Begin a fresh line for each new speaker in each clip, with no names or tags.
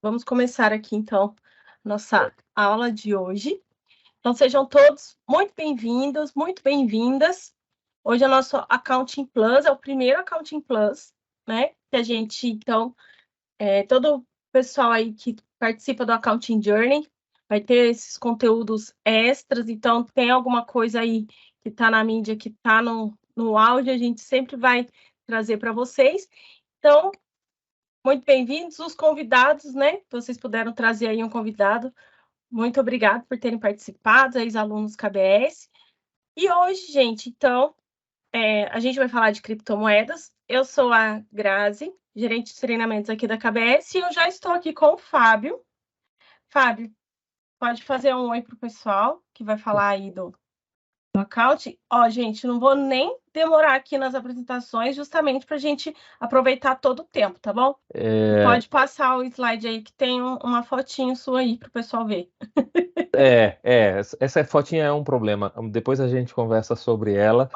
Vamos começar aqui, então, nossa aula de hoje. Então, sejam todos muito bem-vindos, muito bem-vindas. Hoje é o nosso Accounting Plus, é o primeiro Accounting Plus, né? Que a gente, então, todo o pessoal aí que participa do Accounting Journey vai ter esses conteúdos extras. Então, tem alguma coisa aí que está na mídia, que está no áudio, a gente sempre vai trazer para vocês. Então, muito bem-vindos, os convidados, né? Vocês puderam trazer aí um convidado. Muito obrigada por terem participado, ex-alunos KBS. E hoje, gente, então, a gente vai falar de criptomoedas. Eu sou a Grazi, gerente de treinamentos aqui da KBS, e eu já estou aqui com o Fábio. Fábio, pode fazer um oi para o pessoal que vai falar aí do account. Ó, gente, não vou nem demorar aqui nas apresentações, justamente para a gente aproveitar todo o tempo, tá bom? E pode passar o slide aí que tem uma fotinho sua aí para o pessoal ver.
Essa fotinha é um problema. Depois a gente conversa sobre ela.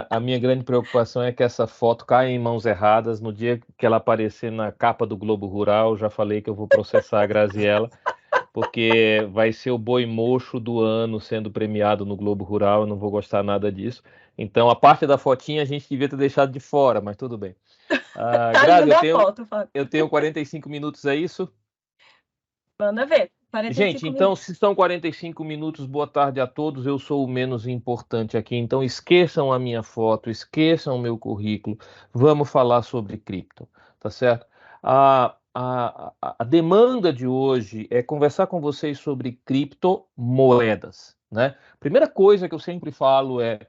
A minha grande preocupação é que essa foto caia em mãos erradas. No dia que ela aparecer na capa do Globo Rural, já falei que eu vou processar a Graziella, porque vai ser o boi mocho do ano sendo premiado no Globo Rural. Eu não vou gostar nada disso. Então, a parte da fotinha a gente devia ter deixado de fora, mas tudo bem.
Tá
Grazi,
linda a foto, Fábio.
eu tenho 45 minutos, é isso?
Manda ver.
Gente,
45
então,
minutos.
se são 45 minutos, boa tarde a todos. Eu sou o menos importante aqui, então esqueçam a minha foto, esqueçam o meu currículo. Vamos falar sobre cripto, tá certo? A demanda de hoje é conversar com vocês sobre criptomoedas, né? Primeira coisa que eu sempre falo é: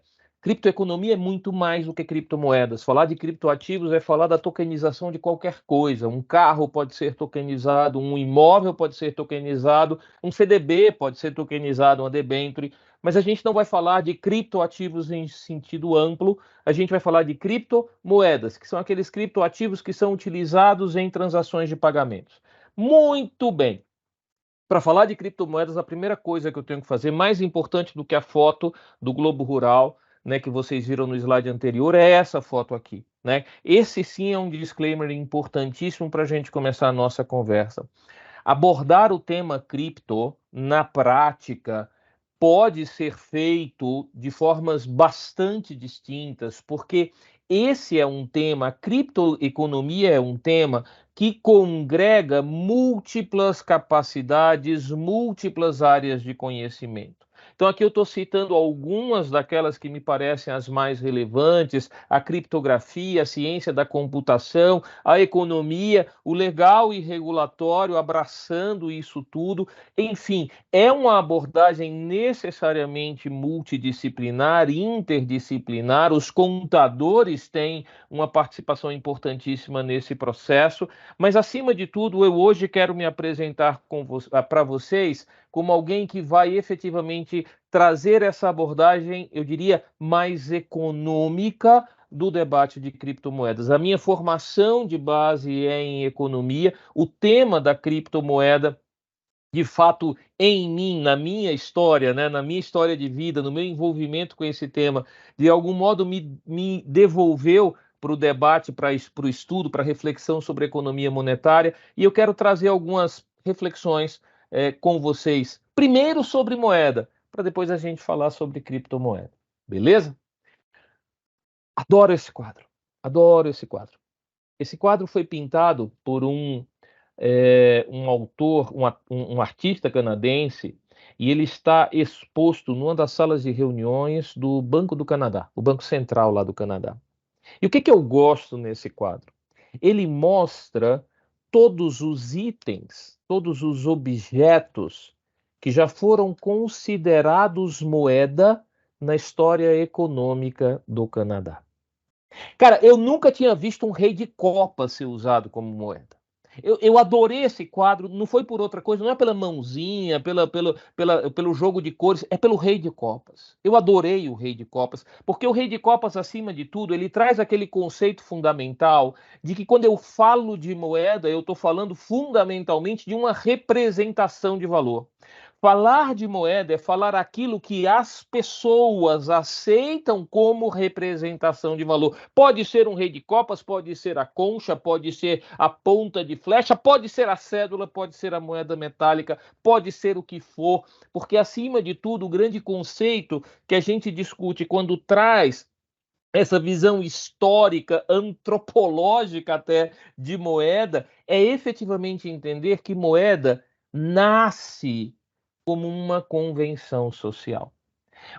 criptoeconomia é muito mais do que criptomoedas. Falar de criptoativos é falar da tokenização de qualquer coisa. Um carro pode ser tokenizado, um imóvel pode ser tokenizado, um CDB pode ser tokenizado, uma debênture, mas a gente não vai falar de criptoativos em sentido amplo, a gente vai falar de criptomoedas, que são aqueles criptoativos que são utilizados em transações de pagamentos. Muito bem. Para falar de criptomoedas, a primeira coisa que eu tenho que fazer, mais importante do que a foto do Globo Rural, né, que vocês viram no slide anterior, é essa foto aqui, né? Esse sim é um disclaimer importantíssimo para a gente começar a nossa conversa. Abordar o tema cripto na prática pode ser feito de formas bastante distintas, porque esse é um tema, a criptoeconomia é um tema que congrega múltiplas capacidades, múltiplas áreas de conhecimento. Então, aqui eu estou citando algumas daquelas que me parecem as mais relevantes: a criptografia, a ciência da computação, a economia, o legal e regulatório abraçando isso tudo. Enfim, é uma abordagem necessariamente multidisciplinar, interdisciplinar. Os contadores têm uma participação importantíssima nesse processo, mas acima de tudo, eu hoje quero me apresentar para vocês como alguém que vai efetivamente trazer essa abordagem, eu diria, mais econômica do debate de criptomoedas. A minha formação de base é em economia, o tema da criptomoeda, de fato, em mim, na minha história, né, na minha história de vida, no meu envolvimento com esse tema, de algum modo me devolveu para o debate, para o estudo, para a reflexão sobre economia monetária, e eu quero trazer algumas reflexões com vocês. Primeiro sobre moeda, para depois a gente falar sobre criptomoeda. Beleza? Adoro esse quadro. Adoro esse quadro. Esse quadro foi pintado por um autor, um artista canadense, e ele está exposto numa das salas de reuniões do Banco do Canadá, o Banco Central lá do Canadá. E o que eu gosto nesse quadro? Ele mostra todos os itens, todos os objetos que já foram considerados moeda na história econômica do Canadá. Cara, eu nunca tinha visto um rei de copa ser usado como moeda. Eu adorei esse quadro, não foi por outra coisa, não é pela mãozinha, pelo jogo de cores, é pelo rei de copas. Eu adorei o rei de copas, porque o rei de copas, acima de tudo, ele traz aquele conceito fundamental de que quando eu falo de moeda, eu estou falando fundamentalmente de uma representação de valor. Falar de moeda é falar aquilo que as pessoas aceitam como representação de valor. Pode ser um rei de copas, pode ser a concha, pode ser a ponta de flecha, pode ser a cédula, pode ser a moeda metálica, pode ser o que for, porque acima de tudo, o grande conceito que a gente discute quando traz essa visão histórica, antropológica até de moeda, é efetivamente entender que moeda nasce como uma convenção social.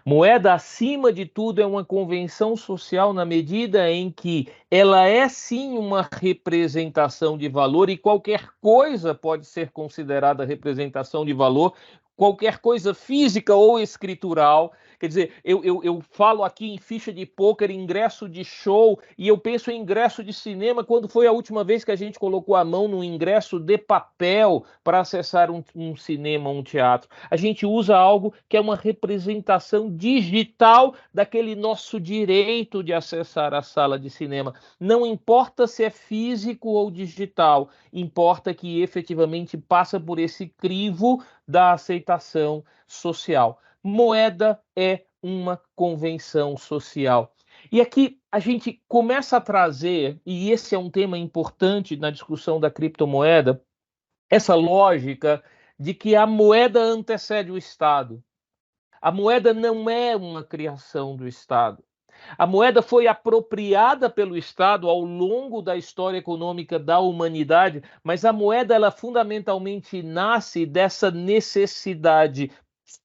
Moeda, acima de tudo, é uma convenção social na medida em que ela é sim uma representação de valor e qualquer coisa pode ser considerada representação de valor, qualquer coisa física ou escritural. Quer dizer, eu falo aqui em ficha de pôquer, ingresso de show, e eu penso em ingresso de cinema. Quando foi a última vez que a gente colocou a mão no ingresso de papel para acessar um cinema, um teatro? A gente usa algo que é uma representação digital daquele nosso direito de acessar a sala de cinema. Não importa se é físico ou digital, importa que efetivamente passa por esse crivo da aceitação social. Moeda é uma convenção social. E aqui a gente começa a trazer, e esse é um tema importante na discussão da criptomoeda, essa lógica de que a moeda antecede o Estado. A moeda não é uma criação do Estado. A moeda foi apropriada pelo Estado ao longo da história econômica da humanidade, mas a moeda, ela fundamentalmente nasce dessa necessidade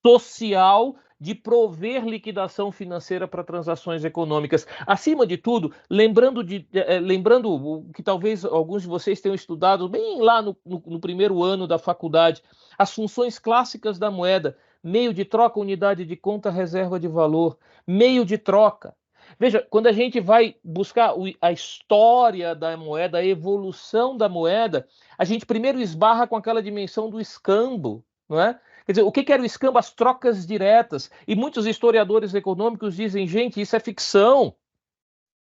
social de prover liquidação financeira para transações econômicas. Acima de tudo, lembrando o que talvez alguns de vocês tenham estudado bem lá no primeiro ano da faculdade, as funções clássicas da moeda: meio de troca, unidade de conta, reserva de valor, meio de troca. Veja, quando a gente vai buscar a história da moeda, a evolução da moeda, a gente primeiro esbarra com aquela dimensão do escambo, não é? Quer dizer, o que era o escambo? As trocas diretas. E muitos historiadores econômicos dizem, gente, isso é ficção.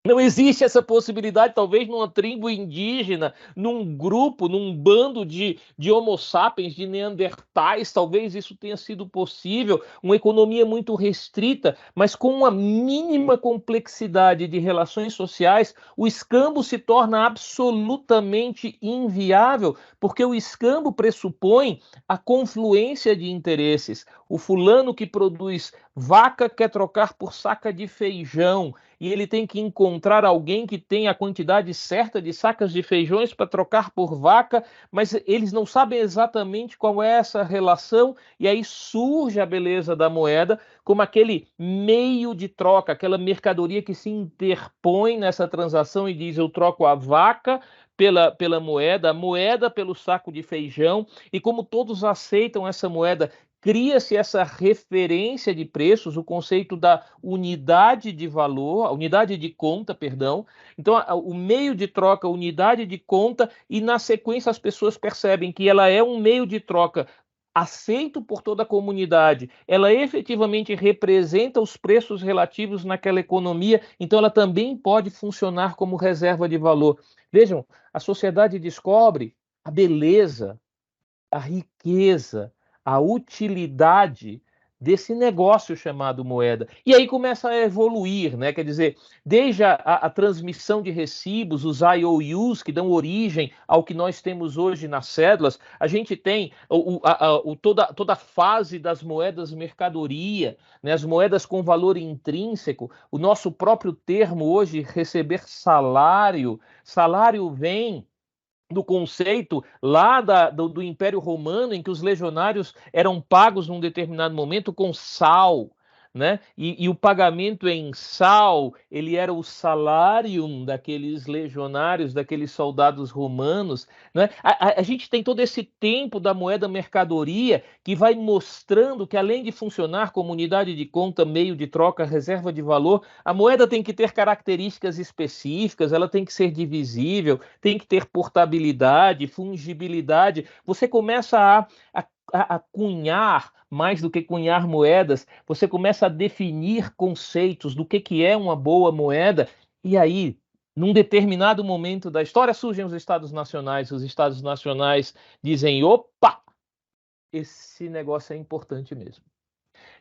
Não existe essa possibilidade, talvez numa tribo indígena, num grupo, num bando de Homo sapiens, de neandertais, talvez isso tenha sido possível, uma economia muito restrita, mas com uma mínima complexidade de relações sociais, o escambo se torna absolutamente inviável, porque o escambo pressupõe a confluência de interesses. O fulano que produz vaca quer trocar por saca de feijão, e ele tem que encontrar alguém que tenha a quantidade certa de sacas de feijões para trocar por vaca, mas eles não sabem exatamente qual é essa relação, e aí surge a beleza da moeda como aquele meio de troca, aquela mercadoria que se interpõe nessa transação e diz: eu troco a vaca pela moeda, a moeda pelo saco de feijão, e como todos aceitam essa moeda, cria-se essa referência de preços, o conceito da unidade de valor, a unidade de conta, perdão. Então, o meio de troca, a unidade de conta, e na sequência as pessoas percebem que ela é um meio de troca aceito por toda a comunidade, ela efetivamente representa os preços relativos naquela economia, então ela também pode funcionar como reserva de valor. Vejam, a sociedade descobre a beleza, a riqueza, a utilidade desse negócio chamado moeda. E aí começa a evoluir, né? Quer dizer, desde a transmissão de recibos, os IOUs, que dão origem ao que nós temos hoje nas cédulas, a gente tem toda a fase das moedas mercadoria, né? As moedas com valor intrínseco, o nosso próprio termo hoje, receber salário. Salário vem do conceito lá do Império Romano, em que os legionários eram pagos num determinado momento com sal, né? E o pagamento em sal, ele era o salarium daqueles legionários, daqueles soldados romanos, né? A gente tem todo esse tempo da moeda mercadoria que vai mostrando que, além de funcionar como unidade de conta, meio de troca, reserva de valor, a moeda tem que ter características específicas, ela tem que ser divisível, tem que ter portabilidade, fungibilidade. Você começa a cunhar, mais do que cunhar moedas, você começa a definir conceitos do que é uma boa moeda, e aí, num determinado momento da história, surgem os Estados Nacionais dizem, opa, esse negócio é importante mesmo.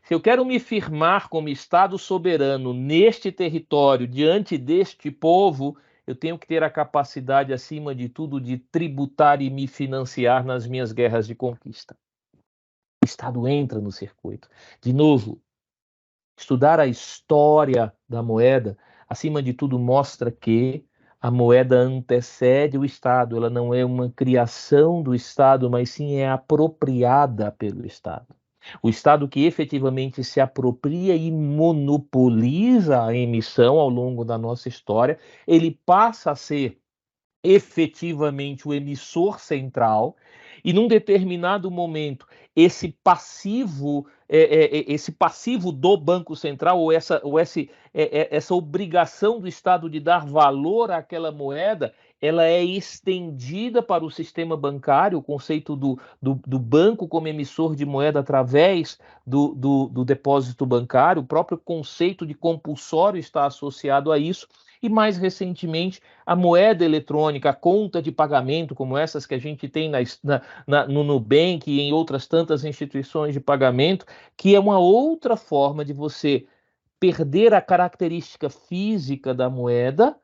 Se eu quero me firmar como Estado soberano neste território, diante deste povo, eu tenho que ter a capacidade, acima de tudo, de tributar e me financiar nas minhas guerras de conquista. O Estado entra no circuito. De novo, estudar a história da moeda, acima de tudo, mostra que a moeda antecede o Estado. Ela não é uma criação do Estado, mas sim é apropriada pelo Estado. O Estado que efetivamente se apropria e monopoliza a emissão ao longo da nossa história, ele passa a ser efetivamente o emissor central, e num determinado momento esse passivo do Banco Central essa obrigação do Estado de dar valor àquela moeda, ela é estendida para o sistema bancário, o conceito do banco como emissor de moeda através do depósito bancário, o próprio conceito de compulsório está associado a isso. E mais recentemente, a moeda eletrônica, a conta de pagamento, como essas que a gente tem no Nubank e em outras tantas instituições de pagamento, que é uma outra forma de você perder a característica física da moeda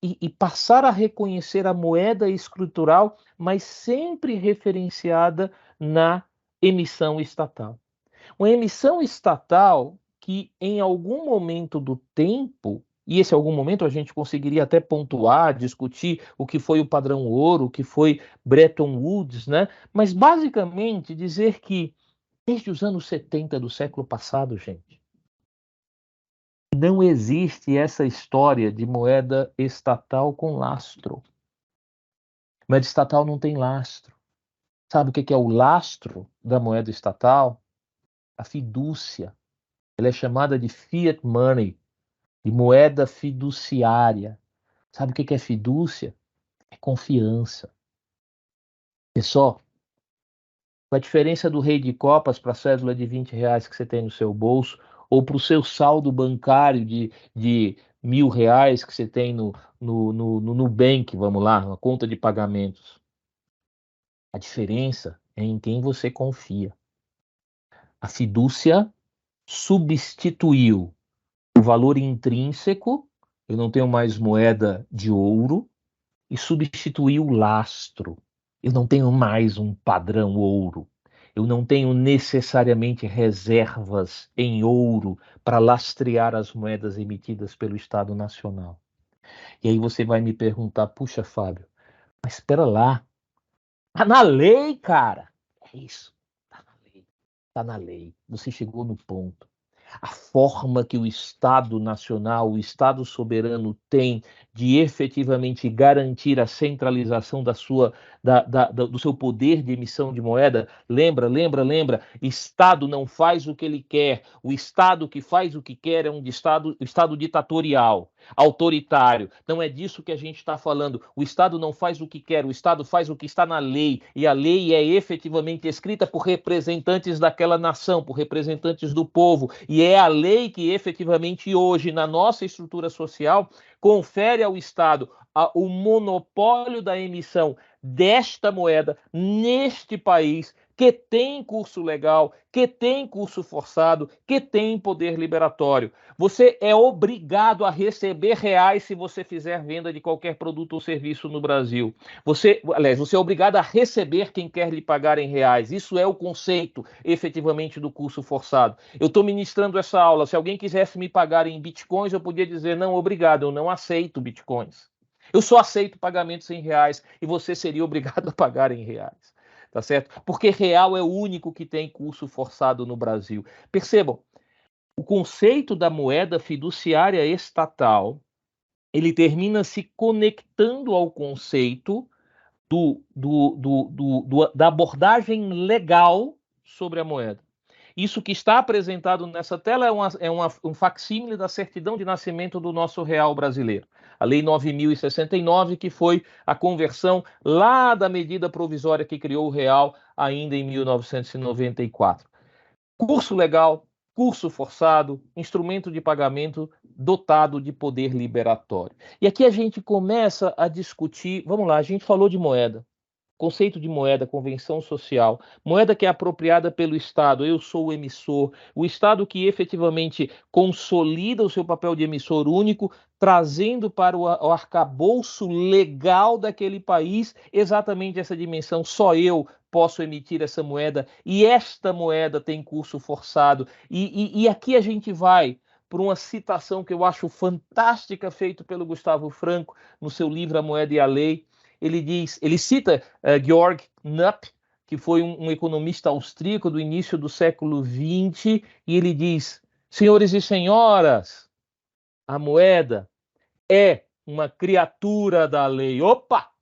e passar a reconhecer a moeda escritural, mas sempre referenciada na emissão estatal. Uma emissão estatal que, em algum momento do tempo, e esse algum momento a gente conseguiria até pontuar, discutir o que foi o padrão ouro, o que foi Bretton Woods, né? Mas basicamente dizer que desde os anos 70 do século passado, gente, não existe essa história de moeda estatal com lastro. Moeda estatal não tem lastro. Sabe o que é o lastro da moeda estatal? A fidúcia. Ela é chamada de fiat money, de moeda fiduciária. Sabe o que é fidúcia? É confiança. Pessoal, qual a diferença do rei de copas para a cédula de R$ 20 que você tem no seu bolso, ou para o seu saldo bancário de R$ 1.000 que você tem no Nubank, vamos lá, na conta de pagamentos? A diferença é em quem você confia. A fidúcia substituiu o valor intrínseco, eu não tenho mais moeda de ouro, e substituiu o lastro. Eu não tenho mais um padrão ouro. Eu não tenho necessariamente reservas em ouro para lastrear as moedas emitidas pelo Estado Nacional. E aí você vai me perguntar, puxa, Fábio, mas espera lá, tá na lei, cara. É isso, tá na lei. Tá na lei. Você chegou no ponto. A forma que o Estado Nacional, o Estado soberano tem de efetivamente garantir a centralização do seu poder de emissão de moeda. Lembra? Estado não faz o que ele quer. O Estado que faz o que quer é um Estado ditatorial, autoritário. Não é disso que a gente está falando. O Estado não faz o que quer, o Estado faz o que está na lei. E a lei é efetivamente escrita por representantes daquela nação, por representantes do povo. E é a lei que efetivamente hoje, na nossa estrutura social, confere ao Estado o monopólio da emissão desta moeda neste país, que tem curso legal, que tem curso forçado, que tem poder liberatório. Você é obrigado a receber reais se você fizer venda de qualquer produto ou serviço no Brasil. Você é obrigado a receber quem quer lhe pagar em reais. Isso é o conceito, efetivamente, do curso forçado. Eu estou ministrando essa aula. Se alguém quisesse me pagar em bitcoins, eu podia dizer, não, obrigado, eu não aceito bitcoins. Eu só aceito pagamentos em reais e você seria obrigado a pagar em reais. Tá certo? Porque real é o único que tem curso forçado no Brasil. Percebam, o conceito da moeda fiduciária estatal, ele termina se conectando ao conceito da abordagem legal sobre a moeda. Isso que está apresentado nessa tela um facsímile da certidão de nascimento do nosso real brasileiro. A Lei 9.069, que foi a conversão lá da medida provisória que criou o real ainda em 1994. Curso legal, curso forçado, instrumento de pagamento dotado de poder liberatório. E aqui a gente começa a discutir, vamos lá, a gente falou de moeda. conceito de moeda, convenção social, moeda que é apropriada pelo Estado, eu sou o emissor, o Estado que efetivamente consolida o seu papel de emissor único, trazendo para o arcabouço legal daquele país exatamente essa dimensão, só eu posso emitir essa moeda, e esta moeda tem curso forçado, e aqui a gente vai por uma citação que eu acho fantástica, feita pelo Gustavo Franco, no seu livro A Moeda e a Lei. Ele cita Georg Knapp, que foi um economista austríaco do início do século XX, e ele diz: senhores e senhoras, a moeda é uma criatura da lei. Opa!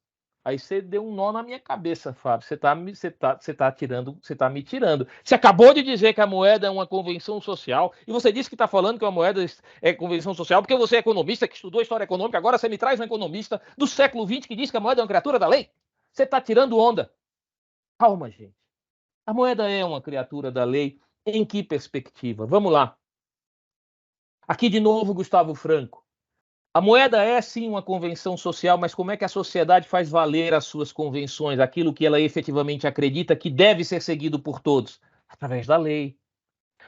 Aí você deu um nó na minha cabeça, Fábio. Você tá me tirando. Você acabou de dizer que a moeda é uma convenção social e você disse que está falando que a moeda é convenção social porque você é economista que estudou história econômica. Agora você me traz um economista do século XX que diz que a moeda é uma criatura da lei. Você está tirando onda. Calma, gente. A moeda é uma criatura da lei. Em que perspectiva? Vamos lá. Aqui de novo, Gustavo Franco. A moeda é sim uma convenção social, mas como é que a sociedade faz valer as suas convenções, aquilo que ela efetivamente acredita que deve ser seguido por todos? Através da lei.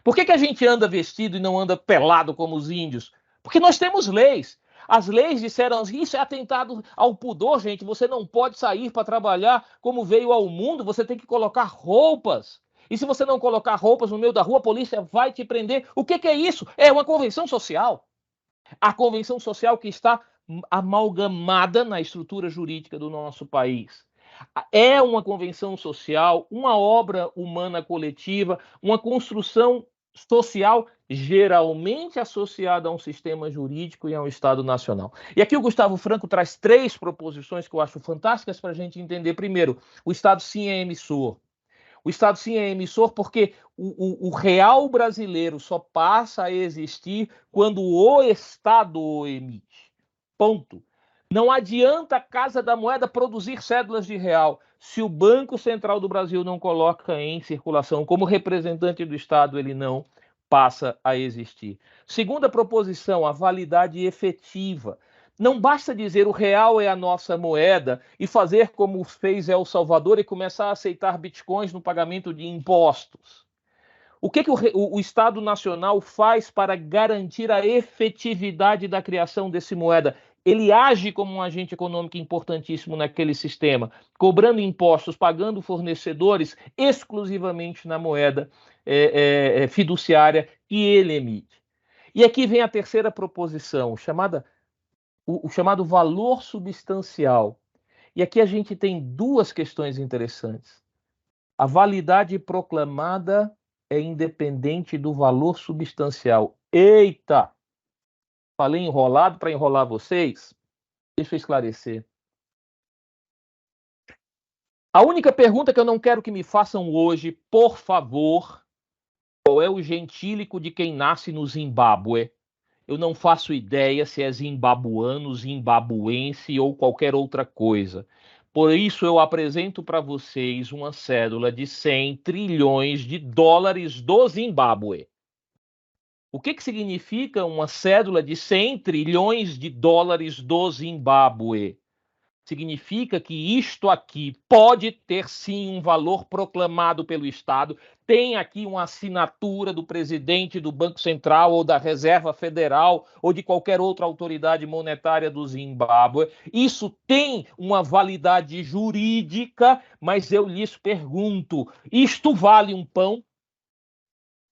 Por que a gente anda vestido e não anda pelado como os índios? Porque nós temos leis. As leis disseram, isso é atentado ao pudor, gente. Você não pode sair para trabalhar como veio ao mundo, você tem que colocar roupas. E se você não colocar roupas no meio da rua, a polícia vai te prender. O que é isso? É uma convenção social. A convenção social que está amalgamada na estrutura jurídica do nosso país. É uma convenção social, uma obra humana coletiva, uma construção social geralmente associada a um sistema jurídico e a um Estado nacional. E aqui o Gustavo Franco traz 3 proposições que eu acho fantásticas para a gente entender. Primeiro, o Estado sim é emissor. O Estado sim é emissor porque o real brasileiro só passa a existir quando o Estado o emite. Ponto. Não adianta a Casa da Moeda produzir cédulas de real se o Banco Central do Brasil não coloca em circulação. Como representante do Estado, ele não passa a existir. Segunda proposição, a validade efetiva. Não basta dizer o real é a nossa moeda e fazer como fez El Salvador e começar a aceitar bitcoins no pagamento de impostos. O que o Estado Nacional faz para garantir a efetividade da criação desse moeda? Ele age como um agente econômico importantíssimo naquele sistema, cobrando impostos, pagando fornecedores exclusivamente na moeda fiduciária que ele emite. E aqui vem a terceira proposição, o chamado valor substancial. E aqui a gente tem 2 questões interessantes. A validade proclamada é independente do valor substancial. Eita! Falei enrolado para enrolar vocês? Deixa eu esclarecer. A única pergunta que eu não quero que me façam hoje, por favor, qual é o gentílico de quem nasce no Zimbábue? Eu não faço ideia se é zimbabuano, zimbabuense ou qualquer outra coisa. Por isso, eu apresento para vocês uma cédula de 100 trilhões de dólares do Zimbábue. O que significa uma cédula de 100 trilhões de dólares do Zimbábue? Significa que isto aqui pode ter sim um valor proclamado pelo Estado, tem aqui uma assinatura do presidente do Banco Central ou da Reserva Federal ou de qualquer outra autoridade monetária do Zimbábue. Isso tem uma validade jurídica, mas eu lhes pergunto, isto vale um pão?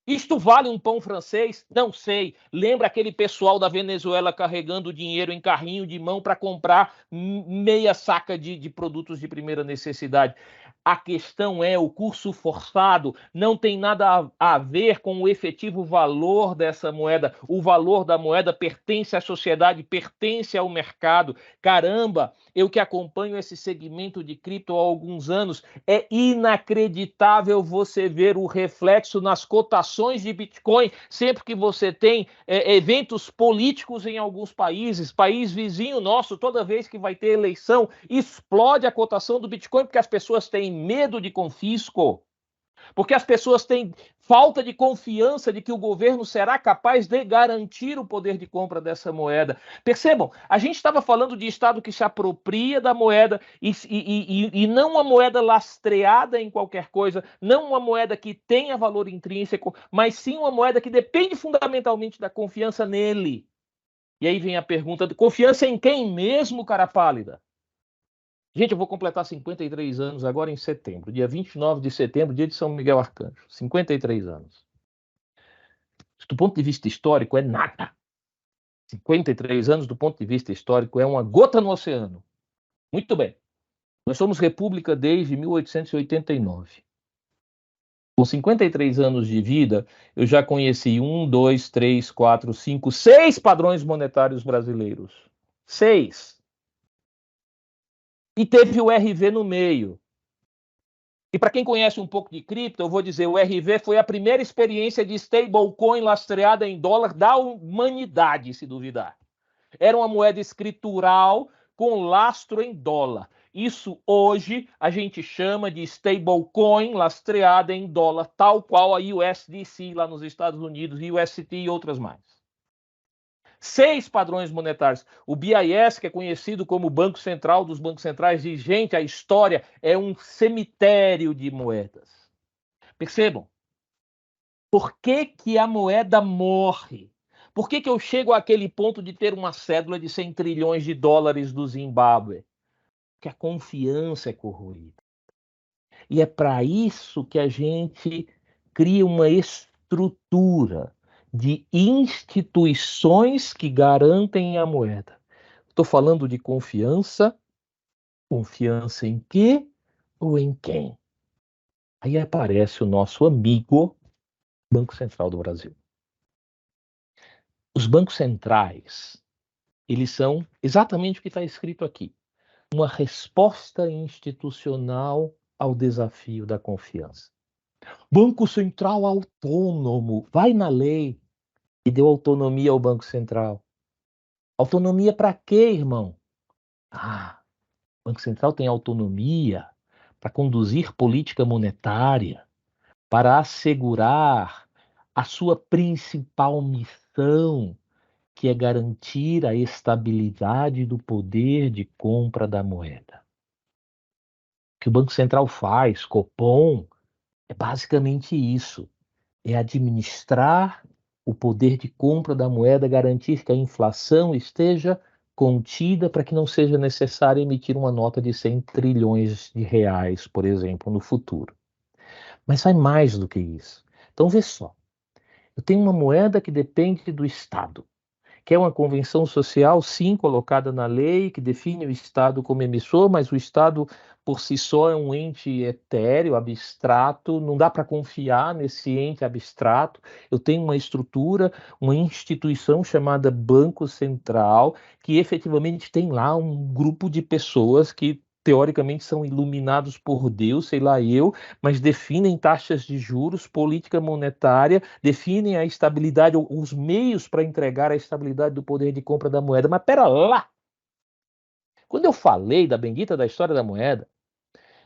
Isto vale um pão francês? Não sei. Lembra aquele pessoal da Venezuela carregando dinheiro em carrinho de mão para comprar meia saca de produtos de primeira necessidade? A questão é, o curso forçado não tem nada a ver com o efetivo valor dessa moeda. O valor da moeda pertence à sociedade, pertence ao mercado. Caramba, eu que acompanho esse segmento de cripto há alguns anos, é inacreditável você ver o reflexo nas cotações de Bitcoin sempre que você tem eventos políticos em alguns países. País vizinho nosso, toda vez que vai ter eleição, explode a cotação do Bitcoin porque as pessoas têm medo de confisco. Porque as pessoas têm falta de confiança de que o governo será capaz de garantir o poder de compra dessa moeda. Percebam, a gente estava falando de Estado que se apropria da moeda e não uma moeda lastreada em qualquer coisa, não uma moeda que tenha valor intrínseco, mas sim uma moeda que depende fundamentalmente da confiança nele. E aí vem a pergunta: de confiança em quem mesmo, cara pálida? Gente, eu vou completar 53 anos agora em setembro, dia 29 de setembro, dia de São Miguel Arcanjo. 53 anos. Do ponto de vista histórico, é nada. 53 anos, do ponto de vista histórico, é uma gota no oceano. Muito bem. Nós somos república desde 1889. Com 53 anos de vida, eu já conheci 6 padrões monetários brasileiros. 6. E teve o RV no meio. E para quem conhece um pouco de cripto, eu vou dizer, o RV foi a primeira experiência de stablecoin lastreada em dólar da humanidade, se duvidar. Era uma moeda escritural com lastro em dólar. Isso hoje a gente chama de stablecoin lastreada em dólar, tal qual a USDC lá nos Estados Unidos, UST e outras mais. 6 padrões monetários. O BIS, que é conhecido como o Banco Central dos Bancos Centrais, diz, gente, a história é um cemitério de moedas. Percebam? Por que que a moeda morre? Por que que eu chego àquele ponto de ter uma cédula de 100 trilhões de dólares do Zimbábue? Porque a confiança é corroída. E é para isso que a gente cria uma estrutura de instituições que garantem a moeda. Estou falando de confiança. Confiança em quê ou em quem? Aí aparece o nosso amigo Banco Central do Brasil. Os bancos centrais, eles são exatamente o que está escrito aqui. Uma resposta institucional ao desafio da confiança. Banco Central autônomo, vai na lei e deu autonomia ao Banco Central. Autonomia para quê, irmão? O Banco Central tem autonomia para conduzir política monetária, para assegurar a sua principal missão, que é garantir a estabilidade do poder de compra da moeda. O que o Banco Central faz, Copom, é basicamente isso. É administrar o poder de compra da moeda, garantir que a inflação esteja contida para que não seja necessário emitir uma nota de 100 trilhões de reais, por exemplo, no futuro. Mas vai mais do que isso. Então, vê só. Eu tenho uma moeda que depende do Estado, que é uma convenção social, sim, colocada na lei, que define o Estado como emissor, mas o Estado por si só é um ente etéreo, abstrato, não dá para confiar nesse ente abstrato. Eu tenho uma estrutura, uma instituição chamada Banco Central, que efetivamente tem lá um grupo de pessoas que teoricamente são iluminados por Deus, sei lá eu, mas definem taxas de juros, política monetária, definem a estabilidade, os meios para entregar a estabilidade do poder de compra da moeda. Mas pera lá! Quando eu falei da bendita da história da moeda,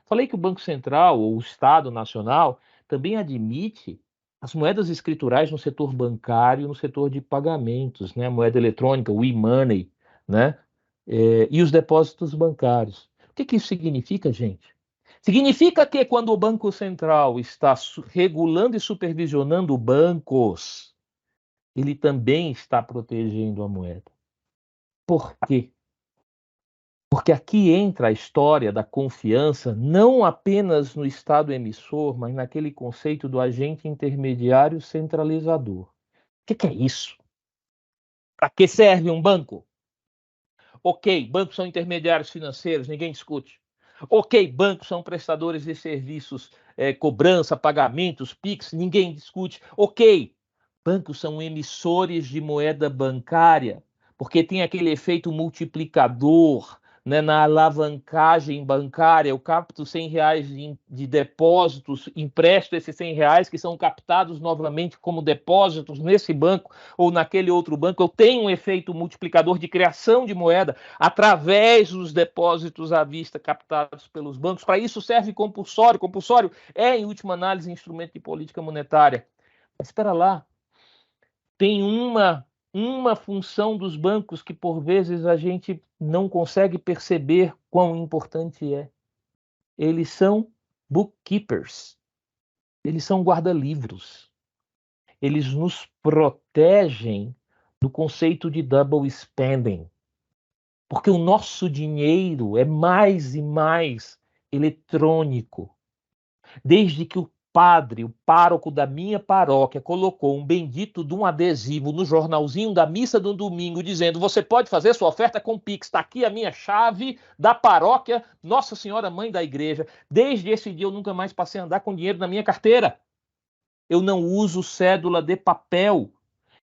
falei que o Banco Central, ou o Estado Nacional, também admite as moedas escriturais no setor bancário, no setor de pagamentos, né? A moeda eletrônica, o e-money, né? E os depósitos bancários. O que que isso significa, gente? Significa que quando o Banco Central está regulando e supervisionando bancos, ele também está protegendo a moeda. Por quê? Porque aqui entra a história da confiança, não apenas no Estado emissor, mas naquele conceito do agente intermediário centralizador. O que é isso? Para que serve um banco? Ok, bancos são intermediários financeiros, ninguém discute. Ok, bancos são prestadores de serviços, cobrança, pagamentos, PIX, ninguém discute. Ok, bancos são emissores de moeda bancária, porque tem aquele efeito multiplicador né, na alavancagem bancária, eu capto R$100 de depósitos, empresto esses R$100 que são captados novamente como depósitos nesse banco ou naquele outro banco, eu tenho um efeito multiplicador de criação de moeda através dos depósitos à vista captados pelos bancos. Para isso serve compulsório. Compulsório é, em última análise, instrumento de política monetária. Mas espera lá, tem uma função dos bancos que por vezes a gente não consegue perceber quão importante é. Eles são bookkeepers. Eles são guarda-livros. Eles nos protegem do conceito de double spending. Porque o nosso dinheiro é mais e mais eletrônico. Desde que o padre, o pároco da minha paróquia, colocou um bendito de um adesivo no jornalzinho da missa do domingo, dizendo: você pode fazer sua oferta com Pix, está aqui a minha chave da paróquia Nossa Senhora Mãe da Igreja. Desde esse dia eu nunca mais passei a andar com dinheiro na minha carteira. Eu não uso cédula de papel.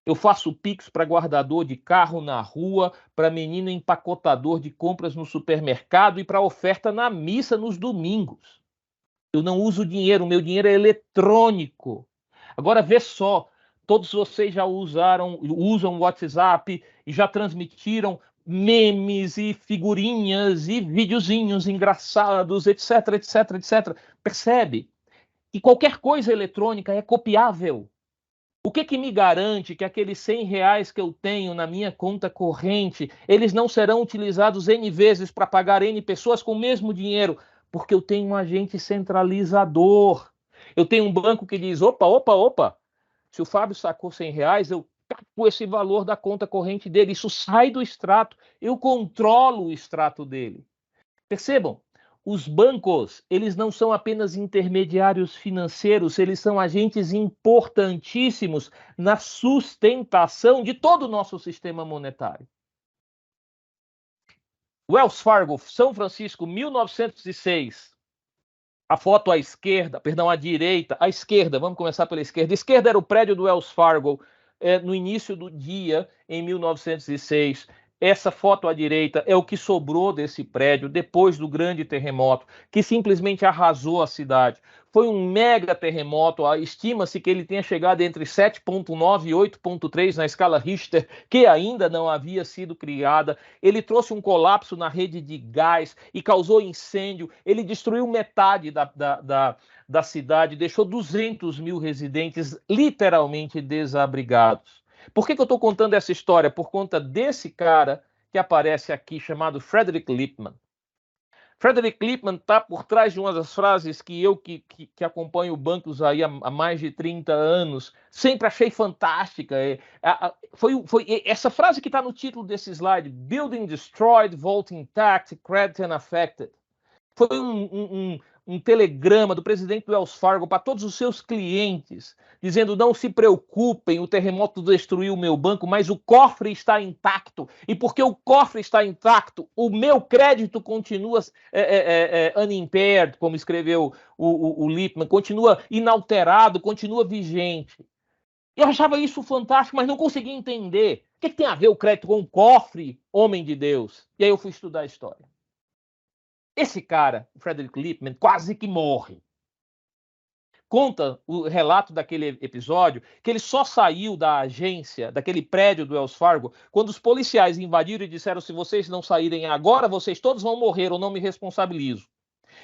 Eu faço Pix para guardador de carro na rua, para menino empacotador de compras no supermercado e para oferta na missa nos domingos. Eu não uso dinheiro, o meu dinheiro é eletrônico. Agora vê só, todos vocês já usam o WhatsApp e já transmitiram memes e figurinhas e videozinhos engraçados, etc, etc, etc. Percebe? E qualquer coisa eletrônica é copiável. O que me garante que aqueles R$100 que eu tenho na minha conta corrente, eles não serão utilizados N vezes para pagar N pessoas com o mesmo dinheiro? Porque eu tenho um agente centralizador. Eu tenho um banco que diz: opa, se o Fábio sacou R$100, eu capo esse valor da conta corrente dele. Isso sai do extrato. Eu controlo o extrato dele. Percebam, os bancos, eles não são apenas intermediários financeiros, eles são agentes importantíssimos na sustentação de todo o nosso sistema monetário. Wells Fargo, São Francisco, 1906. A foto à esquerda, perdão, à direita, à esquerda, vamos começar pela esquerda. A esquerda era o prédio do Wells Fargo, no início do dia, em 1906. Essa foto à direita é o que sobrou desse prédio depois do grande terremoto, que simplesmente arrasou a cidade. Foi um mega terremoto, estima-se que ele tenha chegado entre 7,9 e 8,3 na escala Richter, que ainda não havia sido criada. Ele trouxe um colapso na rede de gás e causou incêndio. Ele destruiu metade da cidade, deixou 200 mil residentes literalmente desabrigados. Por que eu estou contando essa história? Por conta desse cara que aparece aqui, chamado Frederick Lippmann. Frederick Lippmann está por trás de uma das frases que eu, que acompanho bancos aí há mais de 30 anos, sempre achei fantástica. Foi essa frase que está no título desse slide: Building Destroyed, Vault Intact, Credit Unaffected. Foi um telegrama do presidente do Wells Fargo para todos os seus clientes, dizendo: não se preocupem, o terremoto destruiu o meu banco, mas o cofre está intacto. E porque o cofre está intacto, o meu crédito continua unimpaired, como escreveu o Lippmann, continua inalterado, continua vigente. Eu achava isso fantástico, mas não conseguia entender. O que tem a ver o crédito com o cofre, homem de Deus? E aí eu fui estudar a história. Esse cara, o Frederick Lippmann, quase que morre. Conta o relato daquele episódio que ele só saiu da agência, daquele prédio do Wells Fargo, quando os policiais invadiram e disseram: se vocês não saírem agora, vocês todos vão morrer, ou não me responsabilizo.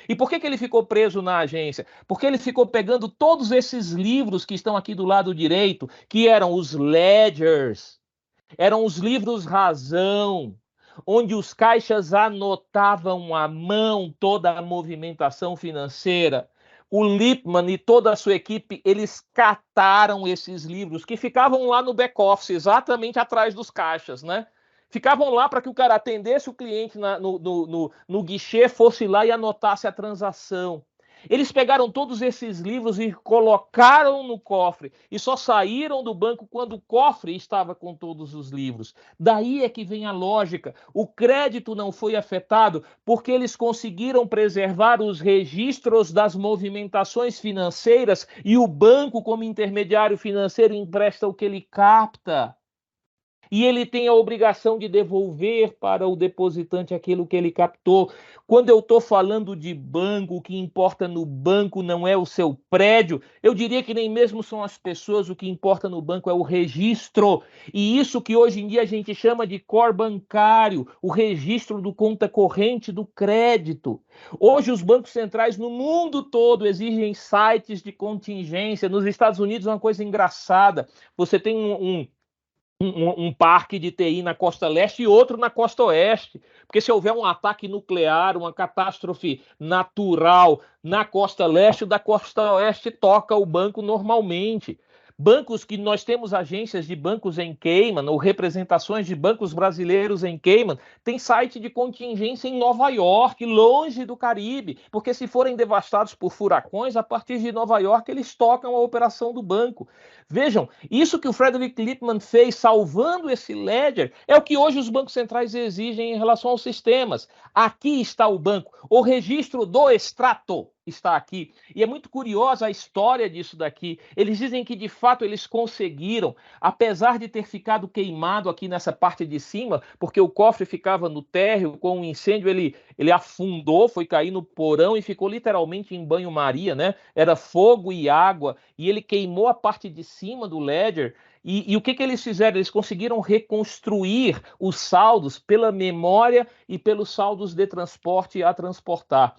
E por que ele ficou preso na agência? Porque ele ficou pegando todos esses livros que estão aqui do lado direito, que eram os ledgers, eram os livros razão, onde os caixas anotavam à mão toda a movimentação financeira. O Lippmann e toda a sua equipe, eles cataram esses livros que ficavam lá no back-office, exatamente atrás dos caixas, né? Ficavam lá para que o cara atendesse o cliente no guichê, fosse lá e anotasse a transação. Eles pegaram todos esses livros e colocaram no cofre e só saíram do banco quando o cofre estava com todos os livros. Daí é que vem a lógica. O crédito não foi afetado porque eles conseguiram preservar os registros das movimentações financeiras e o banco, como intermediário financeiro, empresta o que ele capta. E ele tem a obrigação de devolver para o depositante aquilo que ele captou. Quando eu estou falando de banco, o que importa no banco não é o seu prédio. Eu diria que nem mesmo são as pessoas, o que importa no banco é o registro. E isso que hoje em dia a gente chama de core bancário, o registro do conta corrente do crédito. Hoje os bancos centrais no mundo todo exigem sites de contingência. Nos Estados Unidos é uma coisa engraçada. Você tem um parque de TI na costa leste e outro na costa oeste. Porque se houver um ataque nuclear, uma catástrofe natural na costa leste, o da costa oeste toca o banco normalmente. Bancos que nós temos agências de bancos em Cayman, ou representações de bancos brasileiros em Cayman, tem site de contingência em Nova York, longe do Caribe, porque se forem devastados por furacões, a partir de Nova York eles tocam a operação do banco. Vejam, isso que o Frederick Lippmann fez salvando esse ledger é o que hoje os bancos centrais exigem em relação aos sistemas. Aqui está o banco, o registro do extrato está aqui. E é muito curiosa a história disso daqui. Eles dizem que, de fato, eles conseguiram, apesar de ter ficado queimado aqui nessa parte de cima, porque o cofre ficava no térreo, com o incêndio ele afundou, foi cair no porão e ficou literalmente em banho-maria, né? Era fogo e água, e ele queimou a parte de cima do ledger. E o que eles fizeram? Eles conseguiram reconstruir os saldos pela memória e pelos saldos de transporte a transportar.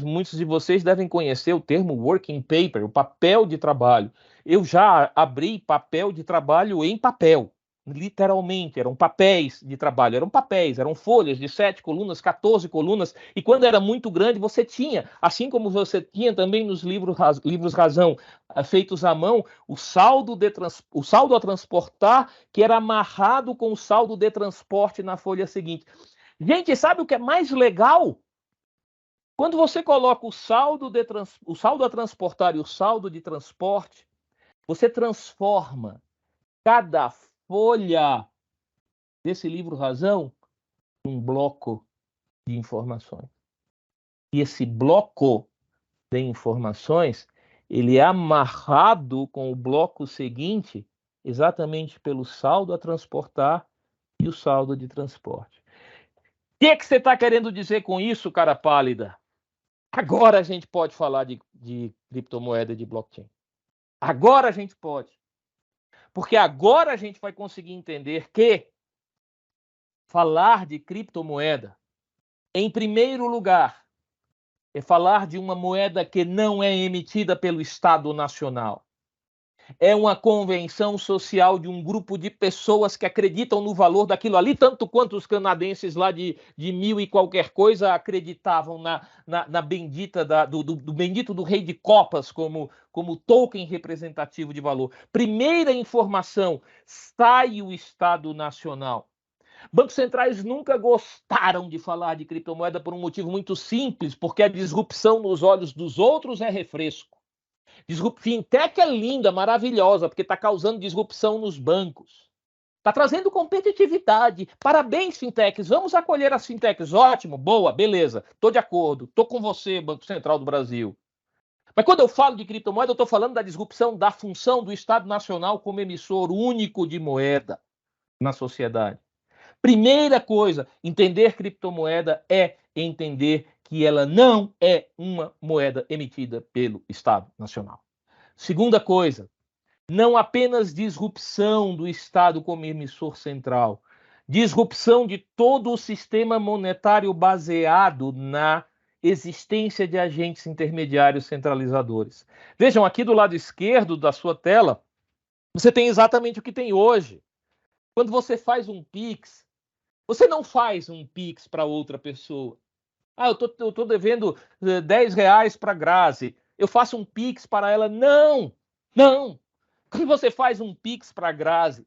Muitos de vocês devem conhecer o termo working paper, o papel de trabalho. Eu já abri papel de trabalho em papel, literalmente, eram papéis de trabalho, eram folhas de 7 colunas, 14 colunas, e quando era muito grande você tinha, assim como você tinha também nos livros razão feitos à mão, o saldo a transportar, que era amarrado com o saldo de transporte na folha seguinte. Gente, sabe o que é mais legal? Quando você coloca o saldo a transportar e o saldo de transporte, você transforma cada folha desse livro razão num bloco de informações. E esse bloco de informações, ele é amarrado com o bloco seguinte, exatamente pelo saldo a transportar e o saldo de transporte. O que você está querendo dizer com isso, cara pálida? Agora a gente pode falar de criptomoeda de blockchain. Agora a gente pode. Porque agora a gente vai conseguir entender que falar de criptomoeda, em primeiro lugar, é falar de uma moeda que não é emitida pelo Estado Nacional. É uma convenção social de um grupo de pessoas que acreditam no valor daquilo ali, tanto quanto os canadenses lá de 1000 e qualquer coisa acreditavam na bendita do bendito do rei de copas como token representativo de valor. Primeira informação, sai o Estado Nacional. Bancos centrais nunca gostaram de falar de criptomoeda por um motivo muito simples, porque a disrupção nos olhos dos outros é refresco. Fintech é linda, maravilhosa, porque está causando disrupção nos bancos. Está trazendo competitividade. Parabéns, fintechs. Vamos acolher as fintechs. Ótimo, boa, beleza. Estou de acordo. Estou com você, Banco Central do Brasil. Mas quando eu falo de criptomoeda, eu estou falando da disrupção da função do Estado Nacional como emissor único de moeda na sociedade. Primeira coisa, entender criptomoeda é entender que ela não é uma moeda emitida pelo Estado Nacional. Segunda coisa, não apenas disrupção do Estado como emissor central, disrupção de todo o sistema monetário baseado na existência de agentes intermediários centralizadores. Vejam, aqui do lado esquerdo da sua tela, você tem exatamente o que tem hoje. Quando você faz um Pix, você não faz um Pix para outra pessoa. Eu tô devendo R$10 para a Grazi. Eu faço um Pix para ela. Não! Quando você faz um Pix para a Grazi,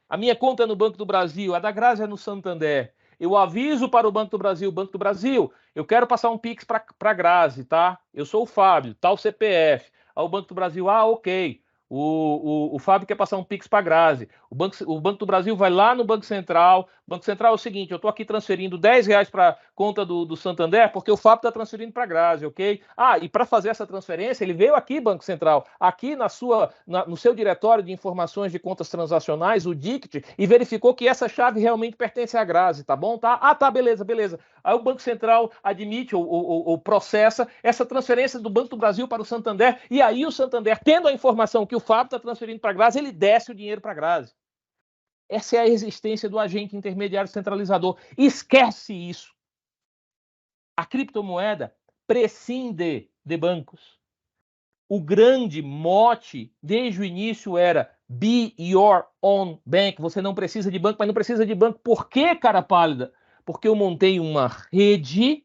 a minha conta é no Banco do Brasil, a da Grazi é no Santander. Eu aviso para o Banco do Brasil, eu quero passar um Pix para a Grazi, tá? Eu sou o Fábio, tal CPF. Ao Banco do Brasil, ok. O Fábio quer passar um Pix para a Grazi. O Banco do Brasil vai lá no Banco Central. O Banco Central é o seguinte: eu estou aqui transferindo R$ 10 para a conta do Santander, porque o Fábio está transferindo para a Grazi, ok? Ah, e para fazer essa transferência, ele veio aqui, Banco Central, aqui no seu diretório de informações de contas transacionais, o DICT, e verificou que essa chave realmente pertence à Grazi, tá bom? Tá? Ah, tá, beleza, beleza. Aí o Banco Central admite ou processa essa transferência do Banco do Brasil para o Santander, e aí o Santander, tendo a informação que o Fábio está transferindo para a Grazi, ele desce o dinheiro para a Grazi. Essa é a existência do agente intermediário centralizador. Esquece isso. A criptomoeda prescinde de bancos. O grande mote desde o início era be your own bank. Você não precisa de banco, mas não precisa de banco. Por quê, cara pálida? Porque eu montei uma rede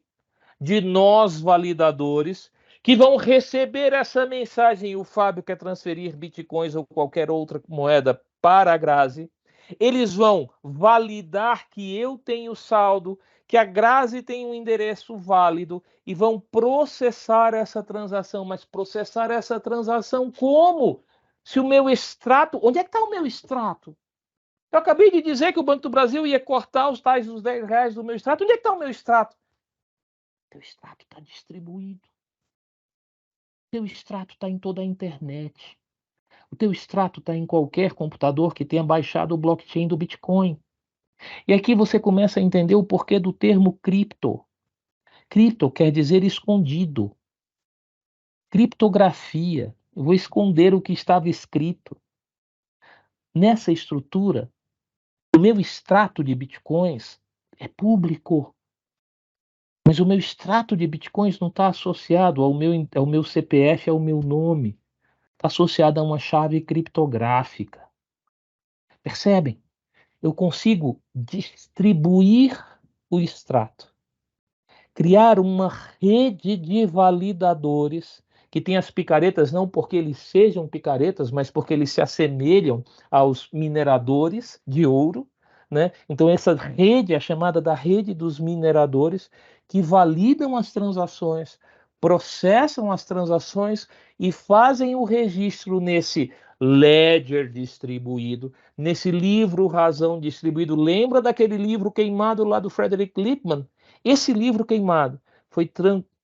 de nós validadores que vão receber essa mensagem. O Fábio quer transferir bitcoins ou qualquer outra moeda para a Grazi. Eles vão validar que eu tenho saldo, que a Grazi tem um endereço válido e vão processar essa transação. Mas processar essa transação como? Se o meu extrato... Onde é que está o meu extrato? Eu acabei de dizer que o Banco do Brasil ia cortar os tais dos R$ 10 do meu extrato. Onde é que está o meu extrato? Teu extrato está distribuído. Teu extrato está em toda a internet. O teu extrato está em qualquer computador que tenha baixado o blockchain do Bitcoin. E aqui você começa a entender o porquê do termo cripto. Cripto quer dizer escondido. Criptografia. Eu vou esconder o que estava escrito. Nessa estrutura, o meu extrato de Bitcoins é público. Mas o meu extrato de Bitcoins não está associado ao meu CPF, ao meu nome. Está associado a uma chave criptográfica. Percebem? Eu consigo distribuir o extrato, criar uma rede de validadores que tem as picaretas não porque eles sejam picaretas, mas porque eles se assemelham aos mineradores de ouro, né? Então essa rede é chamada da rede dos mineradores que validam as transações, processam as transações e fazem o registro nesse ledger distribuído, nesse livro razão distribuído. Lembra daquele livro queimado lá do Frederick Lippmann? Esse livro queimado foi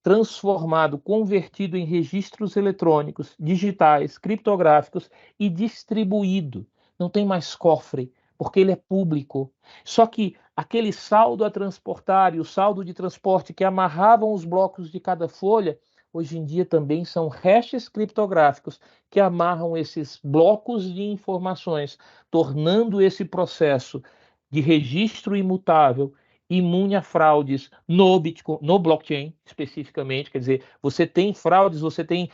transformado, convertido em registros eletrônicos, digitais, criptográficos e distribuído. Não tem mais cofre, porque ele é público. Só que aquele saldo a transportar e o saldo de transporte que amarravam os blocos de cada folha, hoje em dia também são hashes criptográficos que amarram esses blocos de informações, tornando esse processo de registro imutável imune a fraudes no Bitcoin, no blockchain especificamente, quer dizer, você tem fraudes, você tem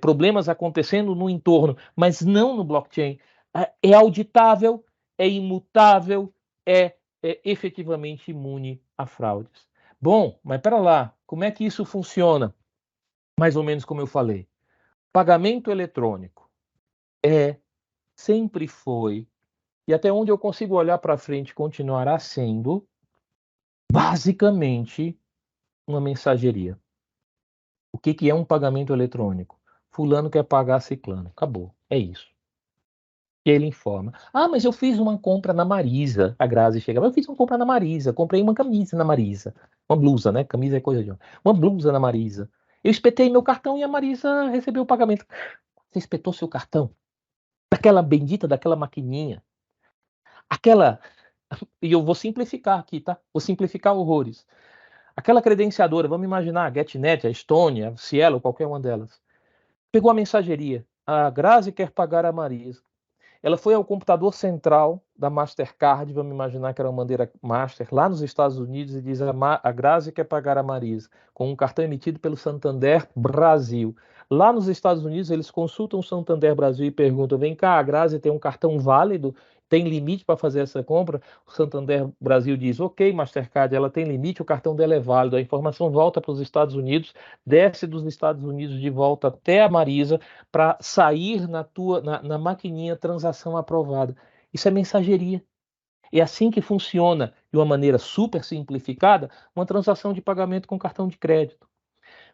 problemas acontecendo no entorno, mas não no blockchain. É auditável, é imutável, é efetivamente imune a fraudes. Bom, mas para lá, como é que isso funciona? Mais ou menos como eu falei. Pagamento eletrônico sempre foi, e até onde eu consigo olhar para frente continuará sendo, basicamente uma mensageria. O que é um pagamento eletrônico? Fulano quer pagar ciclano. Acabou. É isso. E ele informa. Ah, mas eu fiz uma compra na Marisa. A Grazi chega. Eu fiz uma compra na Marisa. Comprei uma camisa na Marisa. Uma blusa, né? Camisa é coisa de homem. Uma blusa na Marisa. Eu espetei meu cartão e a Marisa recebeu o pagamento. Você espetou seu cartão? Daquela bendita, daquela maquininha. Aquela... E eu vou simplificar aqui, tá? Vou simplificar horrores. Aquela credenciadora, vamos imaginar, a GetNet, a Estônia, a Cielo, qualquer uma delas. Pegou a mensageria. A Grazi quer pagar a Marisa. Ela foi ao computador central da Mastercard, vamos imaginar que era uma bandeira Master, lá nos Estados Unidos, e diz a Grazi quer pagar a Marisa, com um cartão emitido pelo Santander Brasil. Lá nos Estados Unidos, eles consultam o Santander Brasil e perguntam, vem cá, a Grazi tem um cartão válido? Tem limite para fazer essa compra? O Santander Brasil diz, ok, Mastercard, ela tem limite, o cartão dela é válido. A informação volta para os Estados Unidos, desce dos Estados Unidos de volta até a Marisa, para sair na maquininha transação aprovada. Isso é mensageria. É assim que funciona, de uma maneira super simplificada, uma transação de pagamento com cartão de crédito.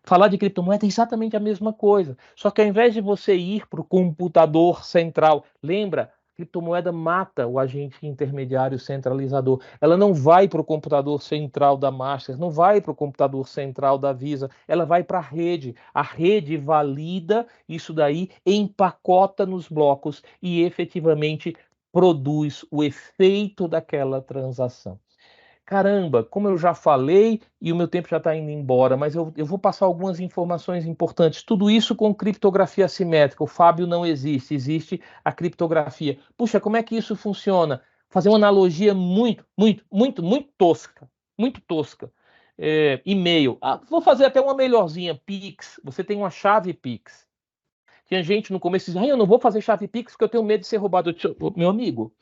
Falar de criptomoeda é exatamente a mesma coisa. Só que ao invés de você ir para o computador central, lembra? A criptomoeda mata o agente intermediário centralizador. Ela não vai para o computador central da Master, não vai para o computador central da Visa, ela vai para a rede. A rede valida isso daí, empacota nos blocos e efetivamente produz o efeito daquela transação. Caramba, como eu já falei e o meu tempo já está indo embora, mas eu vou passar algumas informações importantes. Tudo isso com criptografia assimétrica. O Fábio não existe, existe a criptografia. Puxa, como é que isso funciona? Fazer uma analogia muito tosca. Muito tosca. E-mail. Vou fazer até uma melhorzinha. Pix. Você tem uma chave Pix. Tinha gente no começo que dizia, eu não vou fazer chave Pix porque eu tenho medo de ser roubado. Meu amigo,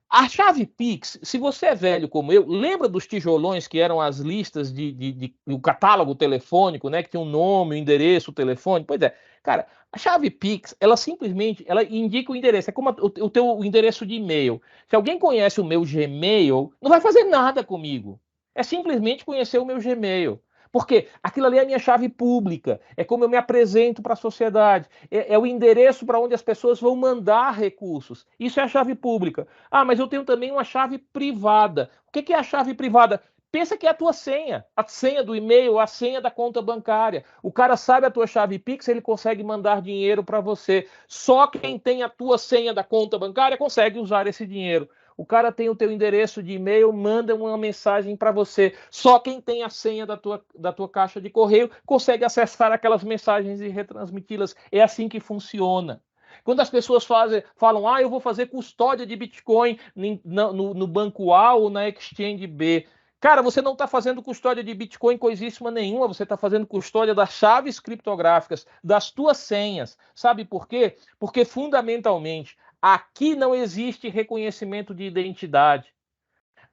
a chave Pix, se você é velho como eu, lembra dos tijolões que eram as listas do catálogo telefônico, né? Que tinha um nome, o endereço, o telefone? Pois é, cara, a chave Pix, ela simplesmente ela indica o endereço. É como o teu endereço de e-mail. Se alguém conhece o meu Gmail, não vai fazer nada comigo. É simplesmente conhecer o meu Gmail. Porque aquilo ali é a minha chave pública, é como eu me apresento para a sociedade, é o endereço para onde as pessoas vão mandar recursos. Isso é a chave pública. Mas eu tenho também uma chave privada. O que é a chave privada? Pensa que é a senha do e-mail, a senha da conta bancária. O cara sabe a tua chave Pix, ele consegue mandar dinheiro para você. Só quem tem a tua senha da conta bancária consegue usar esse dinheiro. O cara tem o teu endereço de e-mail, manda uma mensagem para você. Só quem tem a senha da tua caixa de correio consegue acessar aquelas mensagens e retransmiti-las. É assim que funciona. Quando as pessoas falam, eu vou fazer custódia de Bitcoin no banco A ou na exchange B. Cara, você não está fazendo custódia de Bitcoin coisíssima nenhuma, você está fazendo custódia das chaves criptográficas, das tuas senhas. Sabe por quê? Porque, fundamentalmente, aqui não existe reconhecimento de identidade.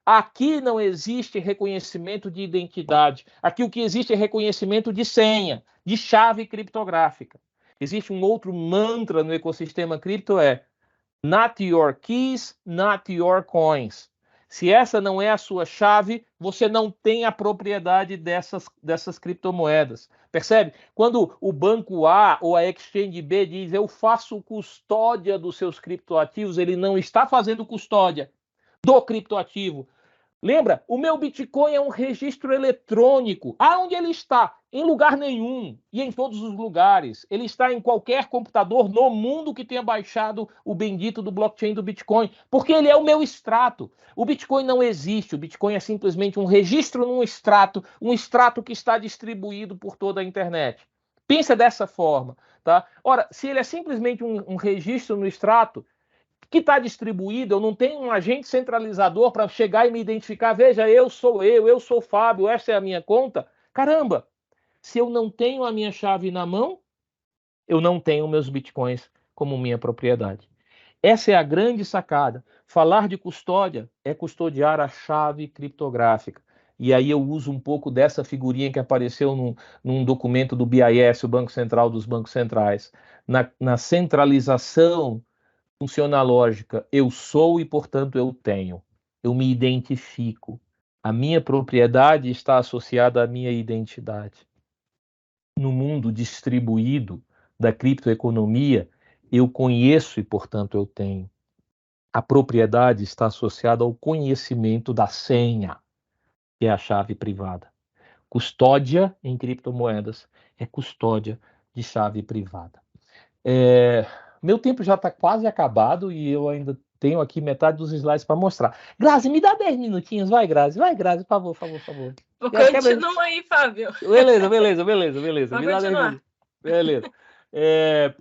Aqui não existe reconhecimento de identidade. Aqui o que existe é reconhecimento de senha, de chave criptográfica. Existe um outro mantra no ecossistema cripto, not your keys, not your coins. Se essa não é a sua chave, você não tem a propriedade dessas criptomoedas. Percebe? Quando o banco A ou a exchange B diz eu faço custódia dos seus criptoativos, ele não está fazendo custódia do criptoativo. Lembra? O meu Bitcoin é um registro eletrônico. Aonde ele está? Em lugar nenhum e em todos os lugares. Ele está em qualquer computador no mundo que tenha baixado o bendito do blockchain do Bitcoin, porque ele é o meu extrato. O Bitcoin não existe. O Bitcoin é simplesmente um registro num extrato, um extrato que está distribuído por toda a internet. Pensa dessa forma, tá? Ora, se ele é simplesmente um registro no extrato, que está distribuído, eu não tenho um agente centralizador para chegar e me identificar, veja, eu sou o Fábio, essa é a minha conta. Caramba, se eu não tenho a minha chave na mão, eu não tenho meus bitcoins como minha propriedade. Essa é a grande sacada. Falar de custódia é custodiar a chave criptográfica. E aí eu uso um pouco dessa figurinha que apareceu num documento do BIS, o Banco Central dos Bancos Centrais. Na centralização funciona a lógica, eu sou e, portanto, eu tenho. Eu me identifico. A minha propriedade está associada à minha identidade. No mundo distribuído da criptoeconomia, eu conheço e, portanto, eu tenho. A propriedade está associada ao conhecimento da senha, que é a chave privada. Custódia em criptomoedas é custódia de chave privada. Meu tempo já está quase acabado e eu ainda tenho aqui metade dos slides para mostrar. Grazi, me dá 10 minutinhos, vai, Grazi, por favor.
Continua aí, Fábio.
Beleza.
Me dá 10 minutos.
Beleza.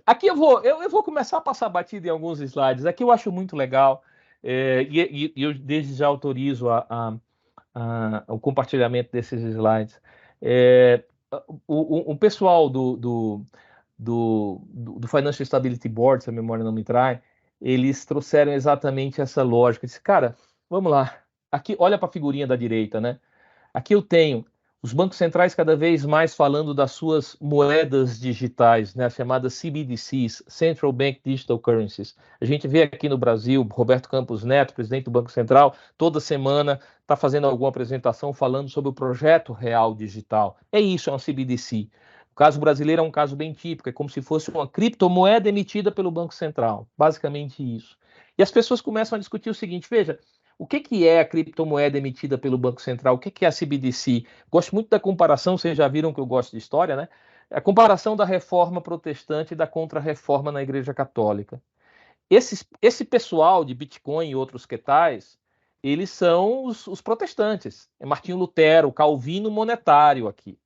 Aqui eu vou começar a passar batida em alguns slides. Aqui eu acho muito legal e eu desde já autorizo o compartilhamento desses slides. O pessoal do Financial Stability Board, se a memória não me trai, eles trouxeram exatamente essa lógica. Disse, cara, vamos lá. Aqui, olha para a figurinha da direita, né? Aqui eu tenho os bancos centrais cada vez mais falando das suas moedas digitais, né, as chamadas CBDCs, Central Bank Digital Currencies. A gente vê aqui no Brasil, Roberto Campos Neto, presidente do Banco Central, toda semana está fazendo alguma apresentação falando sobre o projeto real digital. É isso, é um CBDC. O caso brasileiro é um caso bem típico, é como se fosse uma criptomoeda emitida pelo Banco Central, basicamente isso. E as pessoas começam a discutir o seguinte, veja, o que é a criptomoeda emitida pelo Banco Central? O que é a CBDC? Gosto muito da comparação, vocês já viram que eu gosto de história, né? A comparação da reforma protestante e da contra-reforma na Igreja Católica. Esse pessoal de Bitcoin e outros que tais, eles são os protestantes. É Martinho Lutero, Calvino monetário aqui.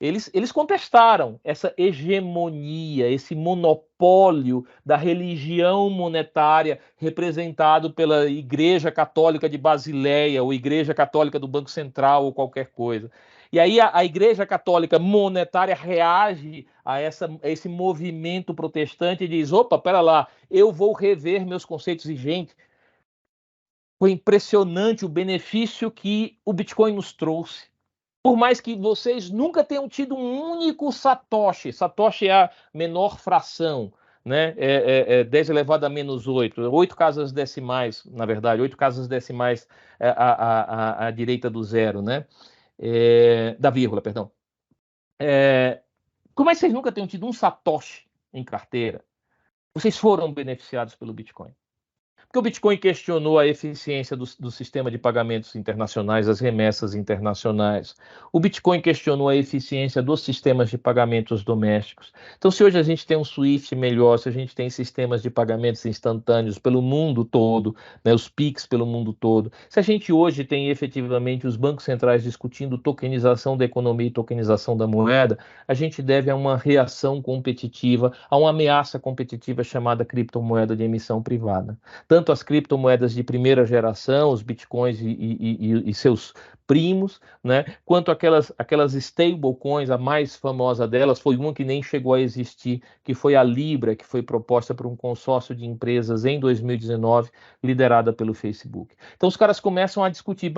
Eles contestaram essa hegemonia, esse monopólio da religião monetária representado pela Igreja Católica de Basileia, ou Igreja Católica do Banco Central, ou qualquer coisa. E aí a Igreja Católica monetária reage a esse movimento protestante e diz: opa, pera lá, eu vou rever meus conceitos. E, gente, foi impressionante o benefício que o Bitcoin nos trouxe. Por mais que vocês nunca tenham tido um único Satoshi, Satoshi é a menor fração, né? 10 elevado a menos 8, 8 casas decimais, na verdade, 8 casas decimais à direita do zero, né? Da vírgula, perdão. Por mais que vocês nunca tenham tido um Satoshi em carteira, vocês foram beneficiados pelo Bitcoin. Porque o Bitcoin questionou a eficiência do sistema de pagamentos internacionais, as remessas internacionais. O Bitcoin questionou a eficiência dos sistemas de pagamentos domésticos. Então, se hoje a gente tem um SWIFT melhor, se a gente tem sistemas de pagamentos instantâneos pelo mundo todo, né, os PIX pelo mundo todo, se a gente hoje tem efetivamente os bancos centrais discutindo tokenização da economia e tokenização da moeda, a gente deve a uma reação competitiva, a uma ameaça competitiva chamada criptomoeda de emissão privada. Tanto as criptomoedas de primeira geração, os bitcoins e seus primos, né? Quanto aquelas stablecoins, a mais famosa delas foi uma que nem chegou a existir, que foi a Libra, que foi proposta por um consórcio de empresas em 2019, liderada pelo Facebook. Então os caras começam a discutir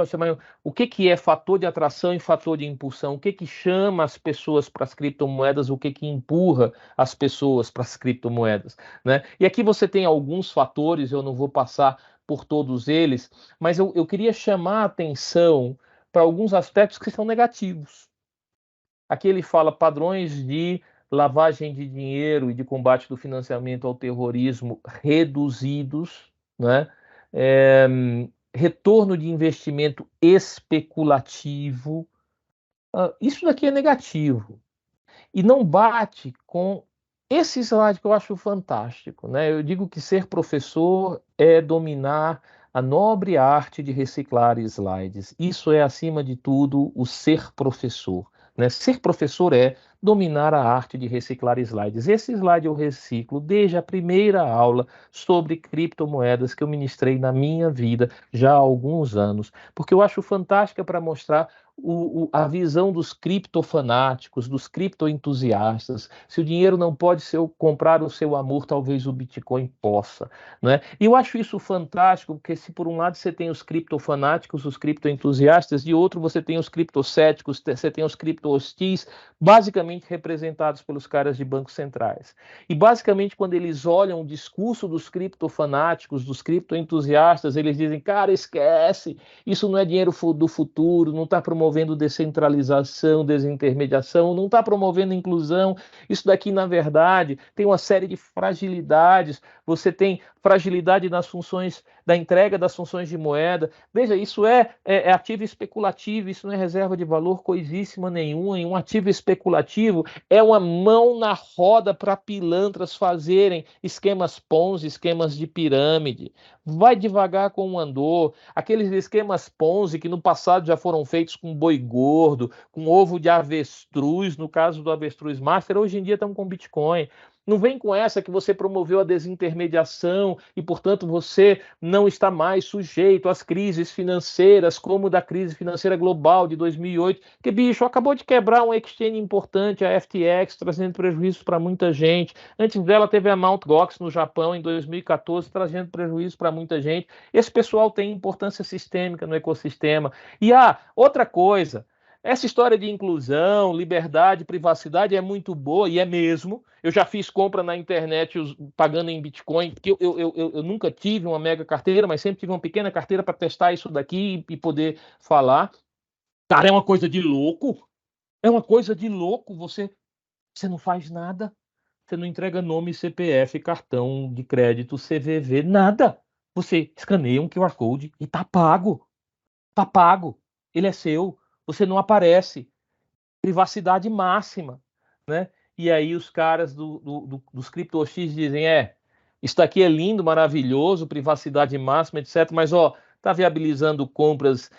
o que é fator de atração e fator de impulsão, o que chama as pessoas para as criptomoedas, o que empurra as pessoas para as criptomoedas, né? E aqui você tem alguns fatores, eu não vou passar por todos eles, mas eu queria chamar a atenção para alguns aspectos que são negativos. Aqui ele fala padrões de lavagem de dinheiro e de combate do financiamento ao terrorismo reduzidos, né? Retorno de investimento especulativo. Isso daqui é negativo. E não bate com esse slide que eu acho fantástico, né? Eu digo que ser professor é dominar a nobre arte de reciclar slides. Isso é, acima de tudo, o ser professor, né? Ser professor é dominar a arte de reciclar slides. Esse slide eu reciclo desde a primeira aula sobre criptomoedas que eu ministrei na minha vida já há alguns anos, porque eu acho fantástica para mostrar a visão dos criptofanáticos, dos criptoentusiastas. Se o dinheiro não pode comprar o seu amor, talvez o Bitcoin possa, né? E eu acho isso fantástico, porque se por um lado você tem os criptofanáticos, os criptoentusiastas, de outro você tem os criptocéticos, você tem os cripto-hostis, basicamente representados pelos caras de bancos centrais. E basicamente quando eles olham o discurso dos criptofanáticos, dos criptoentusiastas, eles dizem, cara, esquece, isso não é dinheiro do futuro, não está promovendo descentralização, desintermediação, não está promovendo inclusão. Isso daqui, na verdade, tem uma série de fragilidades. Você tem fragilidade nas funções da entrega das funções de moeda. Veja, isso é ativo especulativo, isso não é reserva de valor coisíssima nenhuma. E um ativo especulativo é uma mão na roda para pilantras fazerem esquemas Ponzi, esquemas de pirâmide. Vai devagar como andou. Aqueles esquemas Ponzi que no passado já foram feitos com boi gordo, com ovo de avestruz, no caso do avestruz master, hoje em dia estão com Bitcoin. Não vem com essa que você promoveu a desintermediação e, portanto, você não está mais sujeito às crises financeiras, como da crise financeira global de 2008, que, bicho, acabou de quebrar um exchange importante, a FTX, trazendo prejuízo para muita gente. Antes dela teve a Mt. Gox no Japão, em 2014, trazendo prejuízo para muita gente. Esse pessoal tem importância sistêmica no ecossistema. E outra coisa, essa história de inclusão, liberdade, privacidade é muito boa, e é mesmo. Eu já fiz compra na internet pagando em Bitcoin, porque eu nunca tive uma mega carteira, mas sempre tive uma pequena carteira para testar isso daqui e poder falar. Cara, é uma coisa de louco. É uma coisa de louco você Você não faz nada. Você não entrega nome, CPF, cartão de crédito, CVV, nada. Você escaneia um QR Code e tá pago. Tá pago. Ele é seu. Você não aparece. Privacidade máxima, né? E aí os caras dos CryptoX dizem, isso daqui é lindo, maravilhoso, privacidade máxima, etc. Mas, está viabilizando compras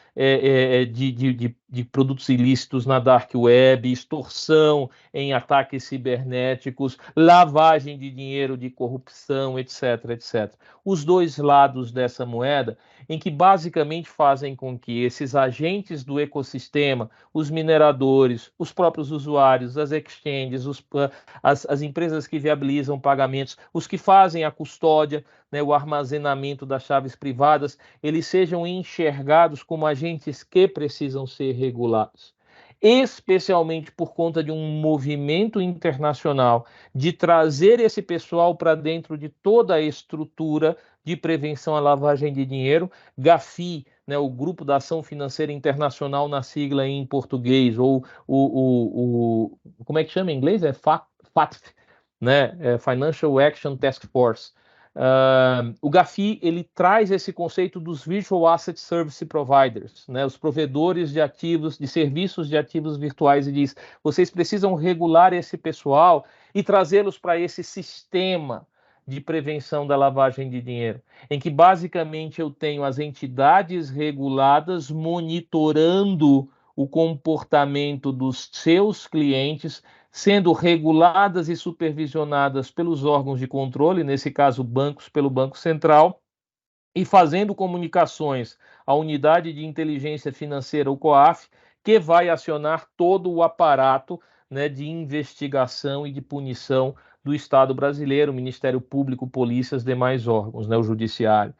de produtos ilícitos na dark web, extorsão em ataques cibernéticos, lavagem de dinheiro, de corrupção, etc, etc. Os dois lados dessa moeda, em que basicamente fazem com que esses agentes do ecossistema, os mineradores, os próprios usuários, as exchanges, as empresas que viabilizam pagamentos, os que fazem a custódia, né, o armazenamento das chaves privadas, eles sejam enxergados como agentes que precisam ser regulados. Especialmente por conta de um movimento internacional de trazer esse pessoal para dentro de toda a estrutura de prevenção à lavagem de dinheiro, GAFI, né, o Grupo da Ação Financeira Internacional na sigla em português, ou como é que chama em inglês? FATF, né, Financial Action Task Force. O GAFI ele traz esse conceito dos Virtual Asset Service Providers, né, os provedores de ativos, de serviços de ativos virtuais, e diz: vocês precisam regular esse pessoal e trazê-los para esse sistema de prevenção da lavagem de dinheiro, em que basicamente eu tenho as entidades reguladas monitorando o comportamento dos seus clientes, sendo reguladas e supervisionadas pelos órgãos de controle, nesse caso bancos, pelo Banco Central, e fazendo comunicações à Unidade de Inteligência Financeira, o COAF, que vai acionar todo o aparato, né, de investigação e de punição do Estado brasileiro, Ministério Público, polícia, os demais órgãos, né, o Judiciário.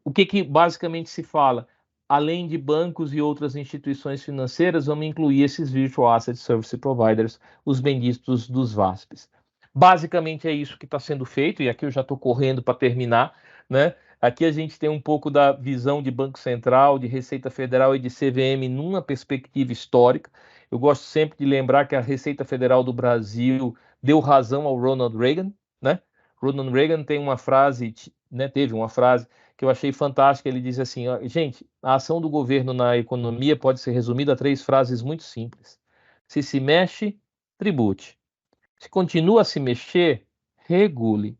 O que basicamente se fala? Além de bancos e outras instituições financeiras, vamos incluir esses Virtual Asset Service Providers, os benditos dos VASPs. Basicamente é isso que está sendo feito, e aqui eu já estou correndo para terminar, né? Aqui a gente tem um pouco da visão de Banco Central, de Receita Federal e de CVM numa perspectiva histórica. Eu gosto sempre de lembrar que a Receita Federal do Brasil deu razão ao Ronald Reagan, né? Ronald Reagan tem uma frase, né, teve uma frase que eu achei fantástica. Ele diz assim, gente, a ação do governo na economia pode ser resumida a 3 frases muito simples. Se mexe, tribute. Se continua a se mexer, regule.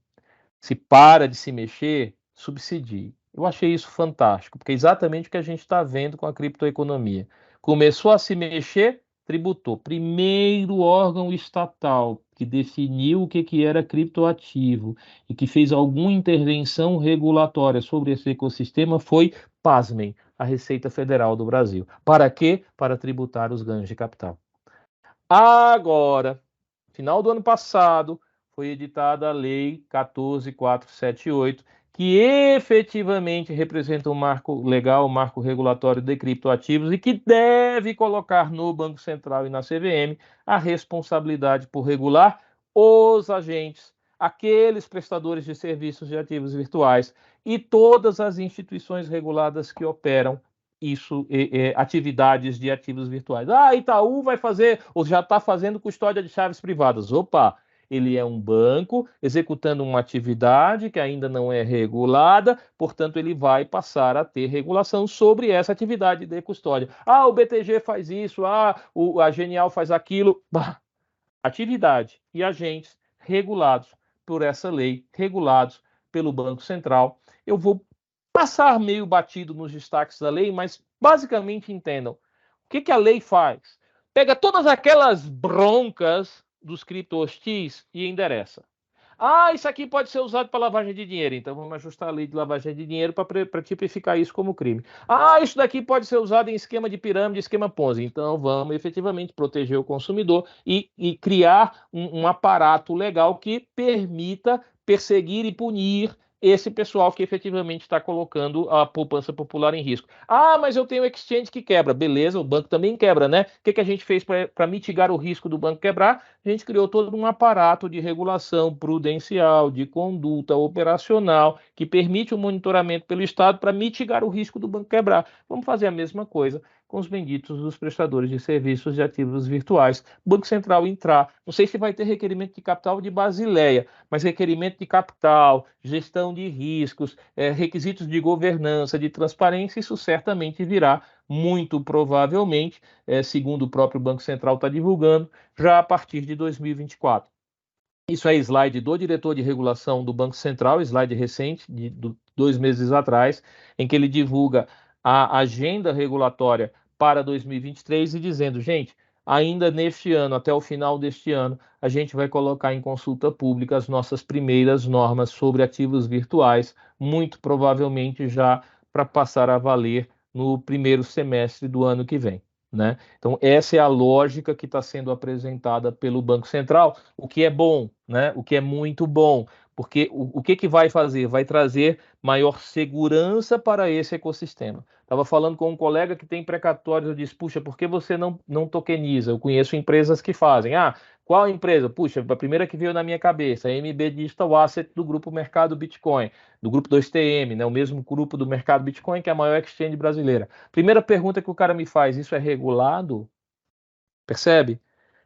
Se para de se mexer, subsidie. Eu achei isso fantástico, porque é exatamente o que a gente está vendo com a criptoeconomia. Começou a se mexer, tributou. Primeiro órgão estatal que definiu o que era criptoativo e que fez alguma intervenção regulatória sobre esse ecossistema foi, pasmem, a Receita Federal do Brasil. Para quê? Para tributar os ganhos de capital. Agora, final do ano passado, foi editada a Lei 14.478, que efetivamente representa um marco legal, um marco regulatório de criptoativos e que deve colocar no Banco Central e na CVM a responsabilidade por regular os agentes, aqueles prestadores de serviços de ativos virtuais e todas as instituições reguladas que operam isso, atividades de ativos virtuais. Itaú vai fazer, ou já está fazendo custódia de chaves privadas. Opa, ele é um banco executando uma atividade que ainda não é regulada, portanto, ele vai passar a ter regulação sobre essa atividade de custódia. O BTG faz isso, a Genial faz aquilo. Atividade e agentes regulados por essa lei, regulados pelo Banco Central. Eu vou passar meio batido nos destaques da lei, mas basicamente entendam. O que a lei faz? Pega todas aquelas broncas dos cripto-hostis e endereça. Isso aqui pode ser usado para lavagem de dinheiro, então vamos ajustar a lei de lavagem de dinheiro para tipificar isso como crime. Isso daqui pode ser usado em esquema de pirâmide, esquema Ponzi, então vamos efetivamente proteger o consumidor e criar um aparato legal que permita perseguir e punir esse pessoal que efetivamente está colocando a poupança popular em risco. Mas eu tenho exchange que quebra. Beleza, o banco também quebra, né? O que a gente fez para mitigar o risco do banco quebrar? A gente criou todo um aparato de regulação prudencial, de conduta operacional, que permite o monitoramento pelo Estado para mitigar o risco do banco quebrar. Vamos fazer a mesma coisa com os benditos dos prestadores de serviços de ativos virtuais. O Banco Central entrar, não sei se vai ter requerimento de capital de Basileia, mas requerimento de capital, gestão de riscos, requisitos de governança, de transparência, isso certamente virá, muito provavelmente, segundo o próprio Banco Central está divulgando, já a partir de 2024. Isso é slide do diretor de regulação do Banco Central, slide recente, de 2 meses atrás, em que ele divulga a agenda regulatória para 2023 e dizendo, gente, ainda neste ano, até o final deste ano, a gente vai colocar em consulta pública as nossas primeiras normas sobre ativos virtuais, muito provavelmente já para passar a valer no primeiro semestre do ano que vem. Né? Então, essa é a lógica que está sendo apresentada pelo Banco Central, o que é bom, né? O que é muito bom, porque o que vai fazer? Vai trazer maior segurança para esse ecossistema. Estava falando com um colega que tem precatórios, eu disse, puxa, por que você não tokeniza? Eu conheço empresas que fazem. Qual empresa? Puxa, a primeira que veio na minha cabeça, a MB Digital Asset do grupo Mercado Bitcoin, do grupo 2TM, né? O mesmo grupo do Mercado Bitcoin, que é a maior exchange brasileira. Primeira pergunta que o cara me faz, isso é regulado? Percebe?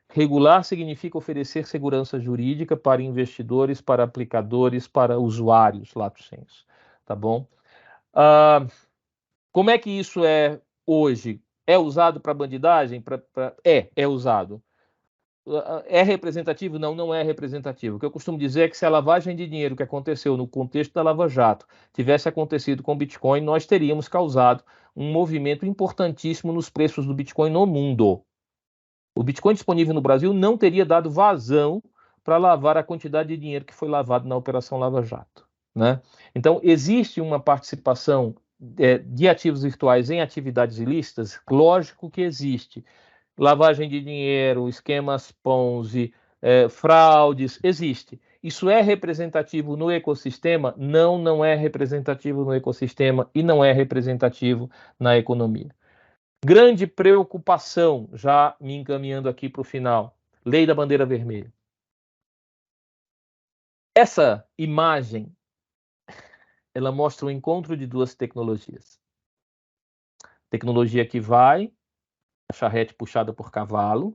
Regular significa oferecer segurança jurídica para investidores, para aplicadores, para usuários, lato sensu, tá bom? Como é que isso é hoje? É usado para bandidagem? É usado. É representativo? Não, não é representativo. O que eu costumo dizer é que se a lavagem de dinheiro que aconteceu no contexto da Lava Jato tivesse acontecido com o Bitcoin, nós teríamos causado um movimento importantíssimo nos preços do Bitcoin no mundo. O Bitcoin disponível no Brasil não teria dado vazão para lavar a quantidade de dinheiro que foi lavado na Operação Lava Jato. Né? Então, existe uma participação de ativos virtuais em atividades ilícitas? Lógico que existe. Lavagem de dinheiro, esquemas Ponzi, fraudes, existe. Isso é representativo no ecossistema? Não, não é representativo no ecossistema e não é representativo na economia. Grande preocupação, já me encaminhando aqui para o final, Lei da Bandeira Vermelha. Essa imagem, ela mostra o encontro de duas tecnologias. Tecnologia que vai, a charrete puxada por cavalo,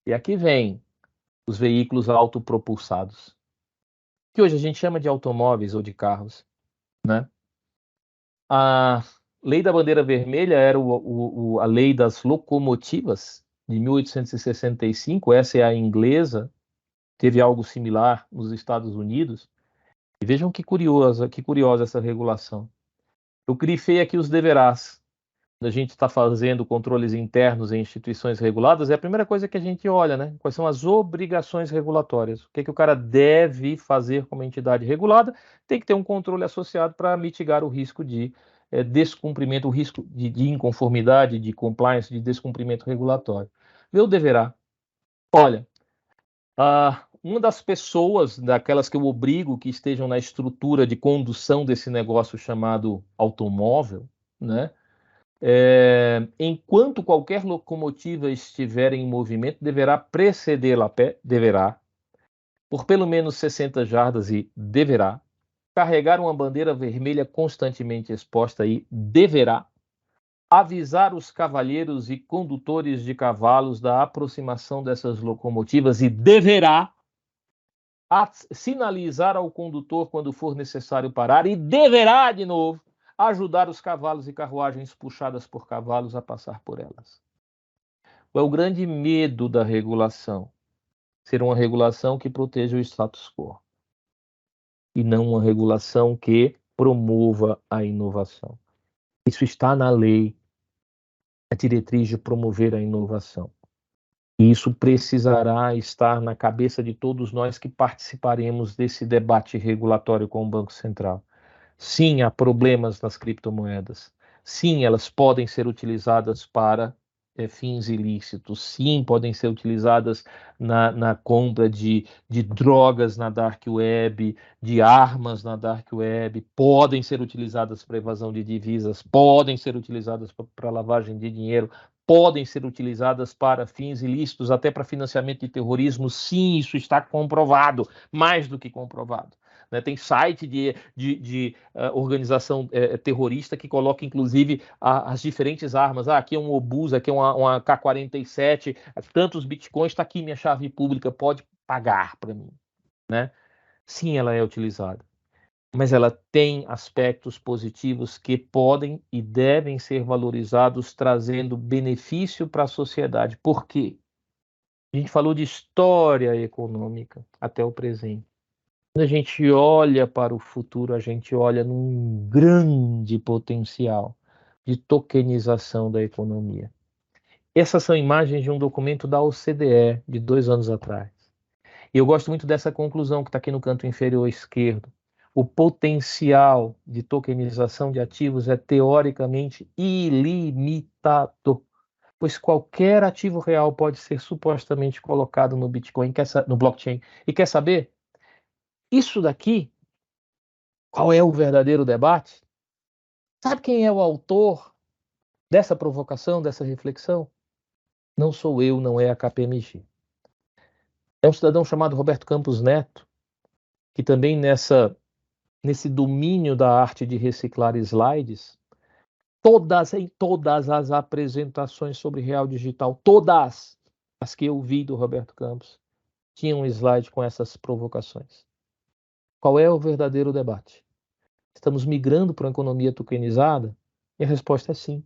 e aqui vem os veículos autopropulsados, que hoje a gente chama de automóveis ou de carros, né? A Lei da Bandeira Vermelha era a lei das locomotivas de 1865, essa é a inglesa, teve algo similar nos Estados Unidos. E vejam que curiosa essa regulação. Eu grifei aqui os deverás. Quando a gente está fazendo controles internos em instituições reguladas, é a primeira coisa que a gente olha, né? Quais são as obrigações regulatórias? O que o cara deve fazer como entidade regulada? Tem que ter um controle associado para mitigar o risco de descumprimento, o risco de inconformidade, de compliance, de descumprimento regulatório. Vê o deverá. Olha, uma das pessoas, daquelas que eu obrigo que estejam na estrutura de condução desse negócio chamado automóvel, né? Enquanto qualquer locomotiva estiver em movimento, deverá precedê-la a pé, deverá, por pelo menos 60 jardas e deverá, carregar uma bandeira vermelha constantemente exposta e deverá, avisar os cavalheiros e condutores de cavalos da aproximação dessas locomotivas e deverá sinalizar ao condutor quando for necessário parar e deverá, de novo, ajudar os cavalos e carruagens puxadas por cavalos a passar por elas. Qual é o grande medo da regulação? Ser uma regulação que proteja o status quo e não uma regulação que promova a inovação. Isso está na lei, a diretriz de promover a inovação. E isso precisará estar na cabeça de todos nós que participaremos desse debate regulatório com o Banco Central. Sim, há problemas nas criptomoedas. Sim, elas podem ser utilizadas para fins ilícitos. Sim, podem ser utilizadas na compra de drogas na dark web, de armas na dark web, podem ser utilizadas para evasão de divisas, podem ser utilizadas para lavagem de dinheiro, podem ser utilizadas para fins ilícitos, até para financiamento de terrorismo. Sim, isso está comprovado, mais do que comprovado. né? Tem site de organização terrorista que coloca, inclusive, as diferentes armas. Aqui é um obus, aqui é uma K-47, tantos bitcoins, está aqui minha chave pública, pode pagar para mim, né? Sim, ela é utilizada, mas ela tem aspectos positivos que podem e devem ser valorizados, trazendo benefício para a sociedade. Por quê? A gente falou de história econômica até o presente. Quando a gente olha para o futuro, a gente olha num grande potencial de tokenização da economia. Essas são imagens de um documento da OCDE de 2 anos atrás. E eu gosto muito dessa conclusão que está aqui no canto inferior esquerdo. O potencial de tokenização de ativos é teoricamente ilimitado, pois qualquer ativo real pode ser supostamente colocado no Bitcoin, no blockchain. E quer saber? Isso daqui, qual é o verdadeiro debate? Sabe quem é o autor dessa provocação, dessa reflexão? Não sou eu, não é a KPMG. É um cidadão chamado Roberto Campos Neto, que também nesse domínio da arte de reciclar slides, em todas as apresentações sobre real digital, todas as que eu vi do Roberto Campos, tinham um slide com essas provocações. Qual é o verdadeiro debate? Estamos migrando para uma economia tokenizada? E a resposta é sim.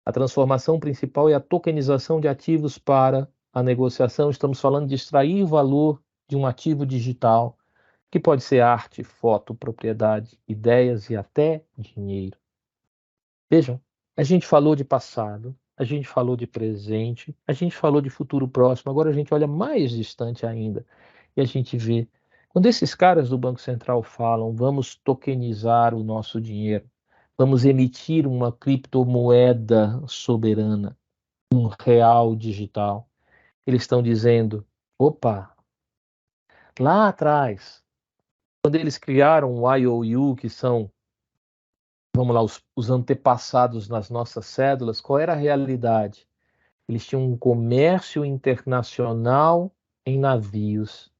A transformação principal é a tokenização de ativos para a negociação. Estamos falando de extrair valor de um ativo digital, que pode ser arte, foto, propriedade, ideias e até dinheiro. Vejam, a gente falou de passado, a gente falou de presente, a gente falou de futuro próximo, agora a gente olha mais distante ainda e a gente vê. Quando esses caras do Banco Central falam, vamos tokenizar o nosso dinheiro, vamos emitir uma criptomoeda soberana, um real digital, eles estão dizendo, opa, lá atrás, quando eles criaram o IOU, que são, vamos lá, os antepassados nas nossas cédulas, qual era a realidade? Eles tinham um comércio internacional em navios.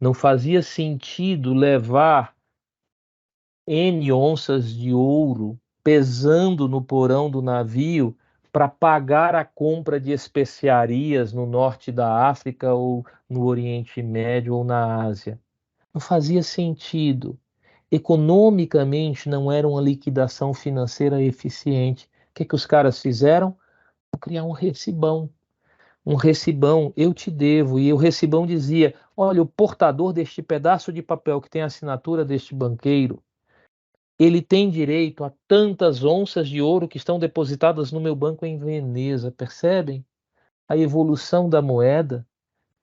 Não fazia sentido levar N onças de ouro pesando no porão do navio para pagar a compra de especiarias no norte da África ou no Oriente Médio ou na Ásia. Não fazia sentido. Economicamente não era uma liquidação financeira eficiente. O que os caras fizeram? Criar um recibão. Um recibão, eu te devo. E o recibão dizia: olha, o portador deste pedaço de papel que tem a assinatura deste banqueiro, ele tem direito a tantas onças de ouro que estão depositadas no meu banco em Veneza. Percebem? A evolução da moeda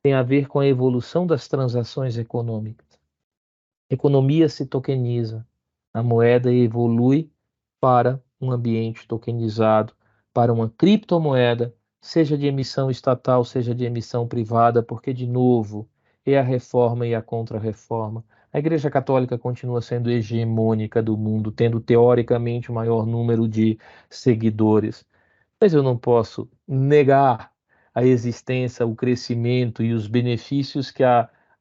tem a ver com a evolução das transações econômicas. A economia se tokeniza, a moeda evolui para um ambiente tokenizado, para uma criptomoeda, seja de emissão estatal, seja de emissão privada, porque, de novo, é a reforma e a contra-reforma. A Igreja Católica continua sendo hegemônica do mundo, tendo teoricamente o maior número de seguidores. Mas eu não posso negar a existência, o crescimento e os benefícios que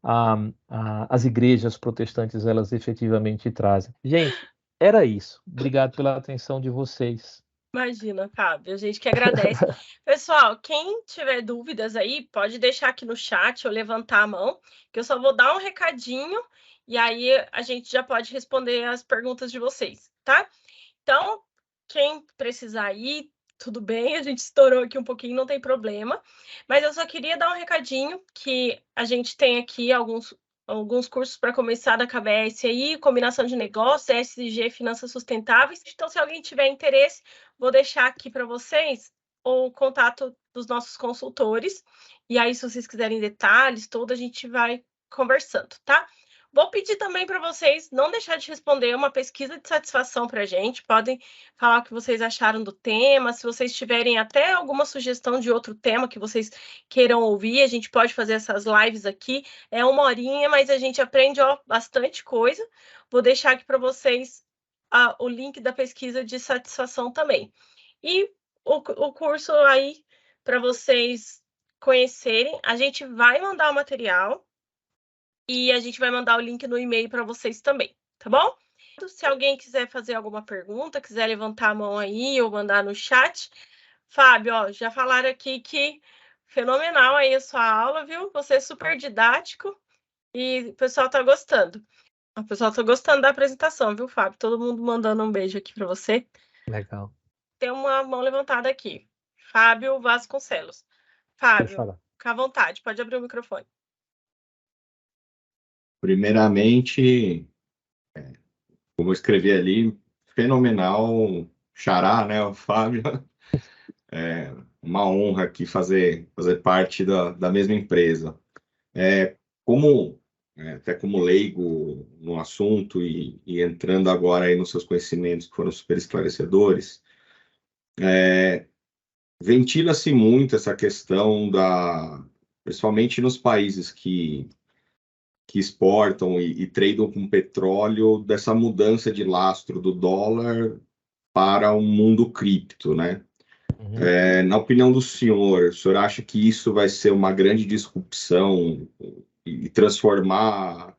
as igrejas protestantes elas efetivamente trazem. Gente, era isso. Obrigado pela atenção de vocês.
Imagina, Fábio, a gente que agradece. Pessoal, quem tiver dúvidas aí, pode deixar aqui no chat ou levantar a mão, que eu só vou dar um recadinho e aí a gente já pode responder as perguntas de vocês, tá? Então, quem precisar ir, tudo bem, a gente estourou aqui um pouquinho, não tem problema. Mas eu só queria dar um recadinho que a gente tem aqui alguns cursos para começar da KBS aí, combinação de negócios, ESG, finanças sustentáveis. Então, se alguém tiver interesse, vou deixar aqui para vocês o contato dos nossos consultores. E aí, se vocês quiserem detalhes, tudo, a gente vai conversando, tá? Vou pedir também para vocês não deixar de responder uma pesquisa de satisfação para a gente. Podem falar o que vocês acharam do tema. Se vocês tiverem até alguma sugestão de outro tema que vocês queiram ouvir, a gente pode fazer essas lives aqui. É 1 horinha, mas a gente aprende bastante coisa. Vou deixar aqui para vocês o link da pesquisa de satisfação também. E o curso aí para vocês conhecerem. A gente vai mandar o material. e a gente vai mandar o link no e-mail para vocês também, tá bom? Se alguém quiser fazer alguma pergunta, quiser levantar a mão aí ou mandar no chat. Fábio, ó, já falaram aqui que fenomenal aí a sua aula, viu? Você é super didático e o pessoal tá gostando. O pessoal tá gostando da apresentação, viu, Fábio? Todo mundo mandando um beijo aqui para você.
Legal.
Tem uma mão levantada aqui. Fábio Vasconcelos. Fábio, fica à vontade, pode abrir o microfone.
Primeiramente, como eu escrevi ali, fenomenal, xará, né, o Fábio. É uma honra aqui fazer parte da mesma empresa. Até como leigo no assunto e entrando agora aí nos seus conhecimentos que foram super esclarecedores, ventila-se muito essa questão principalmente nos países que exportam e tradam com petróleo, dessa mudança de lastro do dólar para o mundo cripto, né?
Uhum.
Na opinião do senhor, o senhor acha que isso vai ser uma grande disrupção e transformar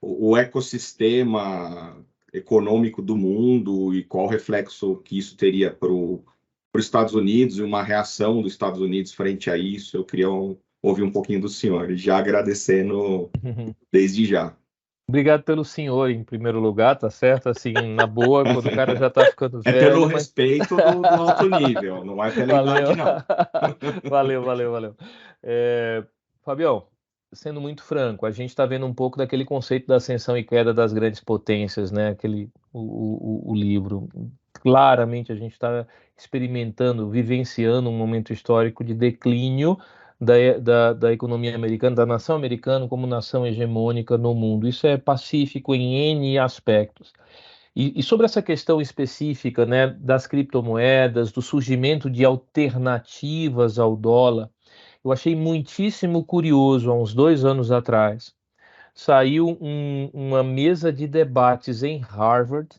o ecossistema econômico do mundo e qual reflexo que isso teria para os Estados Unidos e uma reação dos Estados Unidos frente a isso? Eu queria ouvir um pouquinho do senhor, já agradecendo desde já.
Obrigado pelo senhor, em primeiro lugar, tá certo? Assim, na boa, quando o cara já tá ficando velho...
É pelo respeito do alto nível, não é pela idade, não.
Valeu. Fabião, sendo muito franco, a gente está vendo um pouco daquele conceito da ascensão e queda das grandes potências, né? O livro. Claramente a gente está experimentando, vivenciando um momento histórico de declínio da economia americana, da nação americana como nação hegemônica no mundo. Isso é pacífico em N aspectos. E sobre essa questão específica, né, das criptomoedas, do surgimento de alternativas ao dólar, eu achei muitíssimo curioso, há uns 2 anos atrás, saiu uma mesa de debates em Harvard,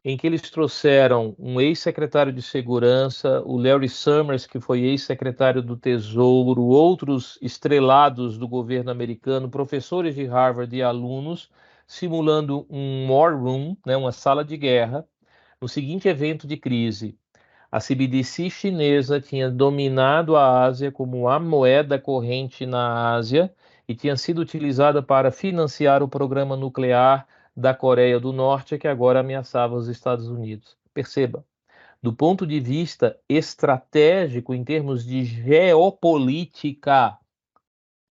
em que eles trouxeram um ex-secretário de Segurança, o Larry Summers, que foi ex-secretário do Tesouro, outros estrelados do governo americano, professores de Harvard e alunos, simulando um war room, né, uma sala de guerra, no seguinte evento de crise. A CBDC chinesa tinha dominado a Ásia como a moeda corrente na Ásia e tinha sido utilizada para financiar o programa nuclear da Coreia do Norte, que agora ameaçava os Estados Unidos. Perceba, do ponto de vista estratégico, em termos de geopolítica,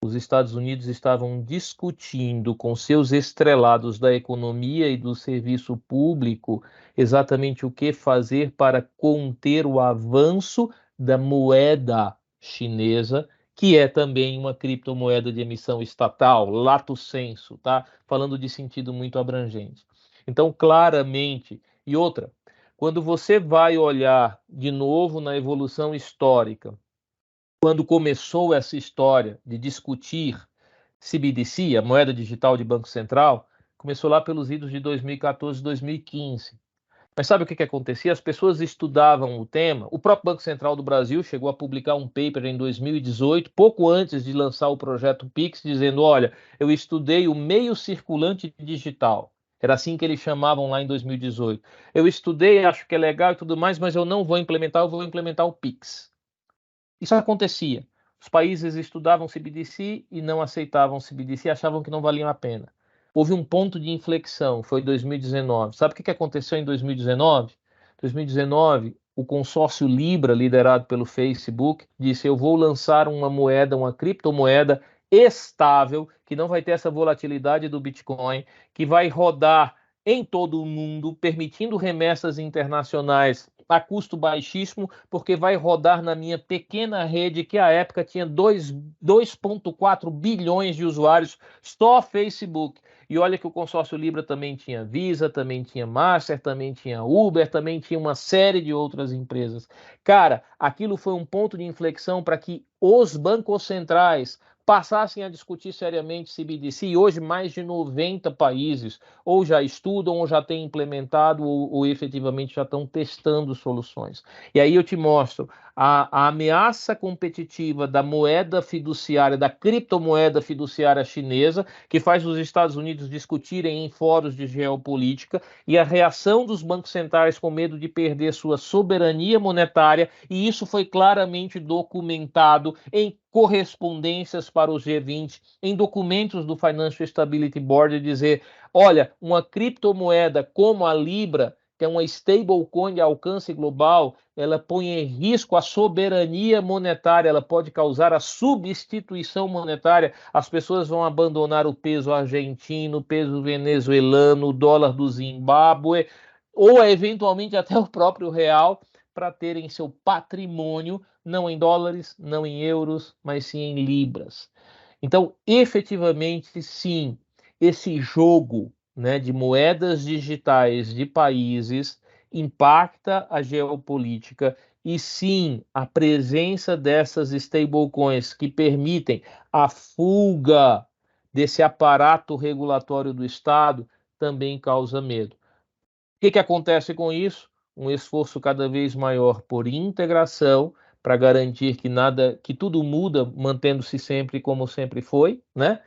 os Estados Unidos estavam discutindo com seus estrelados da economia e do serviço público exatamente o que fazer para conter o avanço da moeda chinesa, que é também uma criptomoeda de emissão estatal, lato sensu, tá? Falando de sentido muito abrangente. Então, claramente, e outra, quando você vai olhar de novo na evolução histórica, quando começou essa história de discutir CBDC, a moeda digital de Banco Central, começou lá pelos idos de 2014, 2015. Mas sabe o que acontecia? As pessoas estudavam o tema. O próprio Banco Central do Brasil chegou a publicar um paper em 2018, pouco antes de lançar o projeto Pix, dizendo: olha, eu estudei o meio circulante digital. Era assim que eles chamavam lá em 2018. Eu estudei, acho que é legal e tudo mais, mas eu não vou implementar, eu vou implementar o Pix. Isso acontecia. Os países estudavam CBDC e não aceitavam CBDC, achavam que não valiam a pena. Houve um ponto de inflexão, foi 2019. Sabe o que aconteceu em 2019? 2019, o consórcio Libra, liderado pelo Facebook, disse: eu vou lançar uma moeda, uma criptomoeda estável, que não vai ter essa volatilidade do Bitcoin, que vai rodar em todo o mundo, permitindo remessas internacionais a custo baixíssimo, porque vai rodar na minha pequena rede, que à época tinha 2,4 bilhões de usuários, só Facebook. E olha que o consórcio Libra também tinha Visa, também tinha Master, também tinha Uber, também tinha uma série de outras empresas. Cara, aquilo foi um ponto de inflexão para que os bancos centrais passassem a discutir seriamente CBDC, e hoje mais de 90 países ou já estudam, ou já têm implementado, ou efetivamente já estão testando soluções. E aí eu te mostro a ameaça competitiva da moeda fiduciária, da criptomoeda fiduciária chinesa, que faz os Estados Unidos discutirem em fóruns de geopolítica, e a reação dos bancos centrais com medo de perder sua soberania monetária, e isso foi claramente documentado em correspondências para o G20, em documentos do Financial Stability Board, dizer, olha, uma criptomoeda como a Libra, que é uma stablecoin de alcance global, ela põe em risco a soberania monetária, ela pode causar a substituição monetária, as pessoas vão abandonar o peso argentino, o peso venezuelano, o dólar do Zimbábue, ou eventualmente até o próprio real, para terem seu patrimônio não em dólares, não em euros, mas sim em libras. Então, efetivamente, sim, esse jogo, né, de moedas digitais de países impacta a geopolítica, e sim, a presença dessas stablecoins que permitem a fuga desse aparato regulatório do Estado também causa medo. O que acontece com isso? Um esforço cada vez maior por integração, para garantir que tudo muda, mantendo-se sempre como sempre foi, né?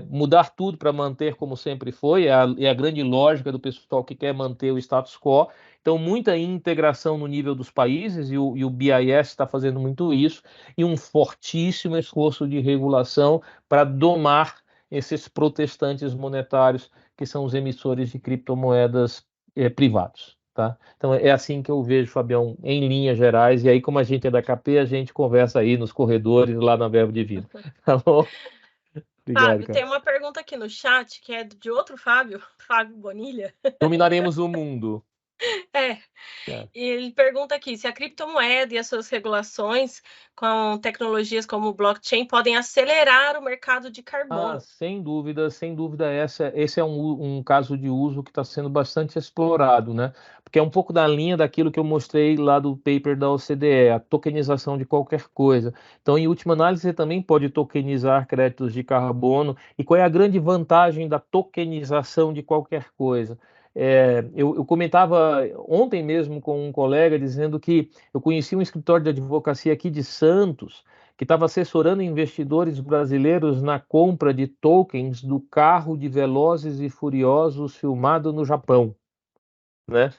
Mudar tudo para manter como sempre foi, é a grande lógica do pessoal que quer manter o status quo. Então, muita integração no nível dos países, e o BIS está fazendo muito isso, e um fortíssimo esforço de regulação para domar esses protestantes monetários, que são os emissores de criptomoedas privados. Tá? Então é assim que eu vejo, Fabião, em linhas gerais, e aí como a gente é da KP, a gente conversa aí nos corredores, lá na Verbo Divino. Tá bom? Obrigado,
Fábio,
cara.
tem uma pergunta aqui no chat, que é de outro Fábio, Fábio Bonilha.
Dominaremos o mundo.
É. E ele pergunta aqui se a criptomoeda e as suas regulações com tecnologias como o blockchain podem acelerar o mercado de carbono.
Sem dúvida, esse é um caso de uso que está sendo bastante explorado, né? Porque é um pouco da linha daquilo que eu mostrei lá do paper da OCDE, a tokenização de qualquer coisa. Então, em última análise, você também pode tokenizar créditos de carbono. E qual é a grande vantagem da tokenização de qualquer coisa? Eu comentava ontem mesmo com um colega dizendo que eu conheci um escritório de advocacia aqui de Santos, que estava assessorando investidores brasileiros na compra de tokens do carro de Velozes e Furiosos filmado no Japão, né?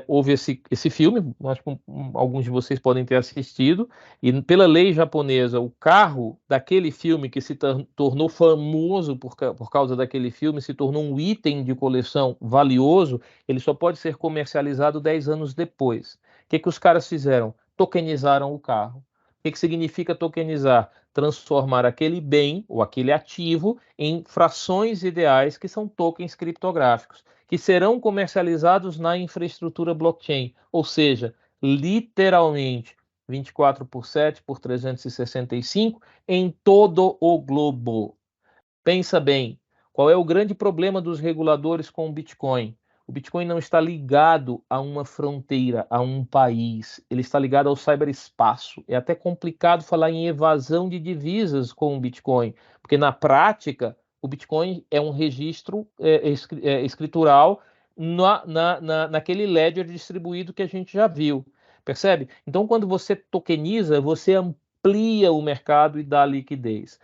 Houve esse filme, acho que alguns de vocês podem ter assistido, e pela lei japonesa, o carro daquele filme que se tornou famoso por causa daquele filme, se tornou um item de coleção valioso, ele só pode ser comercializado 10 anos depois. O que os caras fizeram? Tokenizaram o carro. O que significa tokenizar? Transformar aquele bem ou aquele ativo em frações ideais, que são tokens criptográficos, que serão comercializados na infraestrutura blockchain, ou seja, literalmente 24/7 por 365 em todo o globo. Pensa bem, qual é o grande problema dos reguladores com o Bitcoin? O Bitcoin não está ligado a uma fronteira, a um país. Ele está ligado ao ciberespaço. É até complicado falar em evasão de divisas com o Bitcoin, porque na prática o Bitcoin é um registro escritural naquele ledger distribuído que a gente já viu. Percebe? Então, quando você tokeniza, você amplia o mercado e dá liquidez.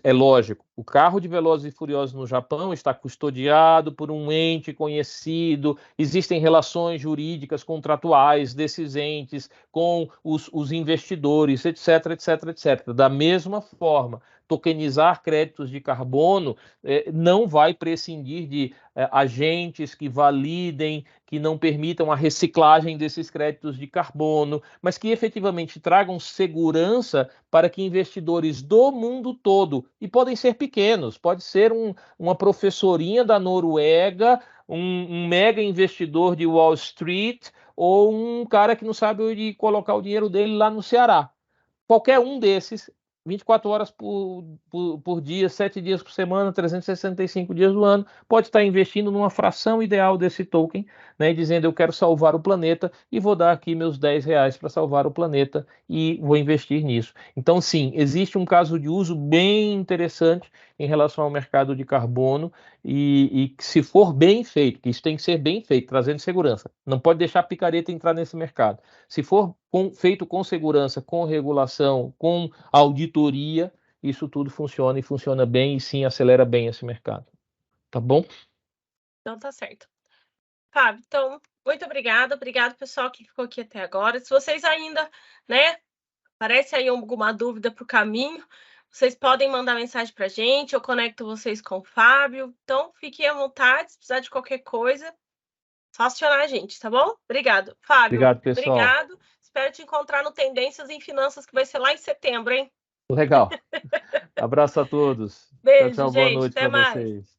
É lógico, o carro de Velozes e Furiosos no Japão está custodiado por um ente conhecido, existem relações jurídicas contratuais desses entes com os investidores, etc, etc, etc. Da mesma forma, tokenizar créditos de carbono não vai prescindir de agentes que validem, que não permitam a reciclagem desses créditos de carbono, mas que efetivamente tragam segurança para que investidores do mundo todo, e podem ser pequenos, pode ser uma professorinha da Noruega, um mega investidor de Wall Street, ou um cara que não sabe onde colocar o dinheiro dele lá no Ceará. Qualquer um desses 24 horas por dia, 7 dias por semana, 365 dias do ano, pode estar investindo numa fração ideal desse token, né, dizendo eu quero salvar o planeta e vou dar aqui meus R$10 para salvar o planeta e vou investir nisso. Então, sim, existe um caso de uso bem interessante em relação ao mercado de carbono e se for bem feito, que isso tem que ser bem feito, trazendo segurança. Não pode deixar a picareta entrar nesse mercado. Se for feito com segurança, com regulação, com auditoria, isso tudo funciona e funciona bem e sim acelera bem esse mercado. Tá bom?
Então tá certo. Fábio, então, muito obrigada. Obrigado, pessoal, que ficou aqui até agora. Se vocês ainda, né, parece aí alguma dúvida para o caminho, vocês podem mandar mensagem para a gente, eu conecto vocês com o Fábio. Então, fiquem à vontade, se precisar de qualquer coisa, só acionar a gente, tá bom? Obrigado. Fábio,
obrigado, pessoal.
Obrigado. Espero te encontrar no Tendências em Finanças, que vai ser lá em setembro, hein?
Legal. Abraço a todos.
Beijo,
tchau, boa
gente.
noite
Até
para
mais.
vocês.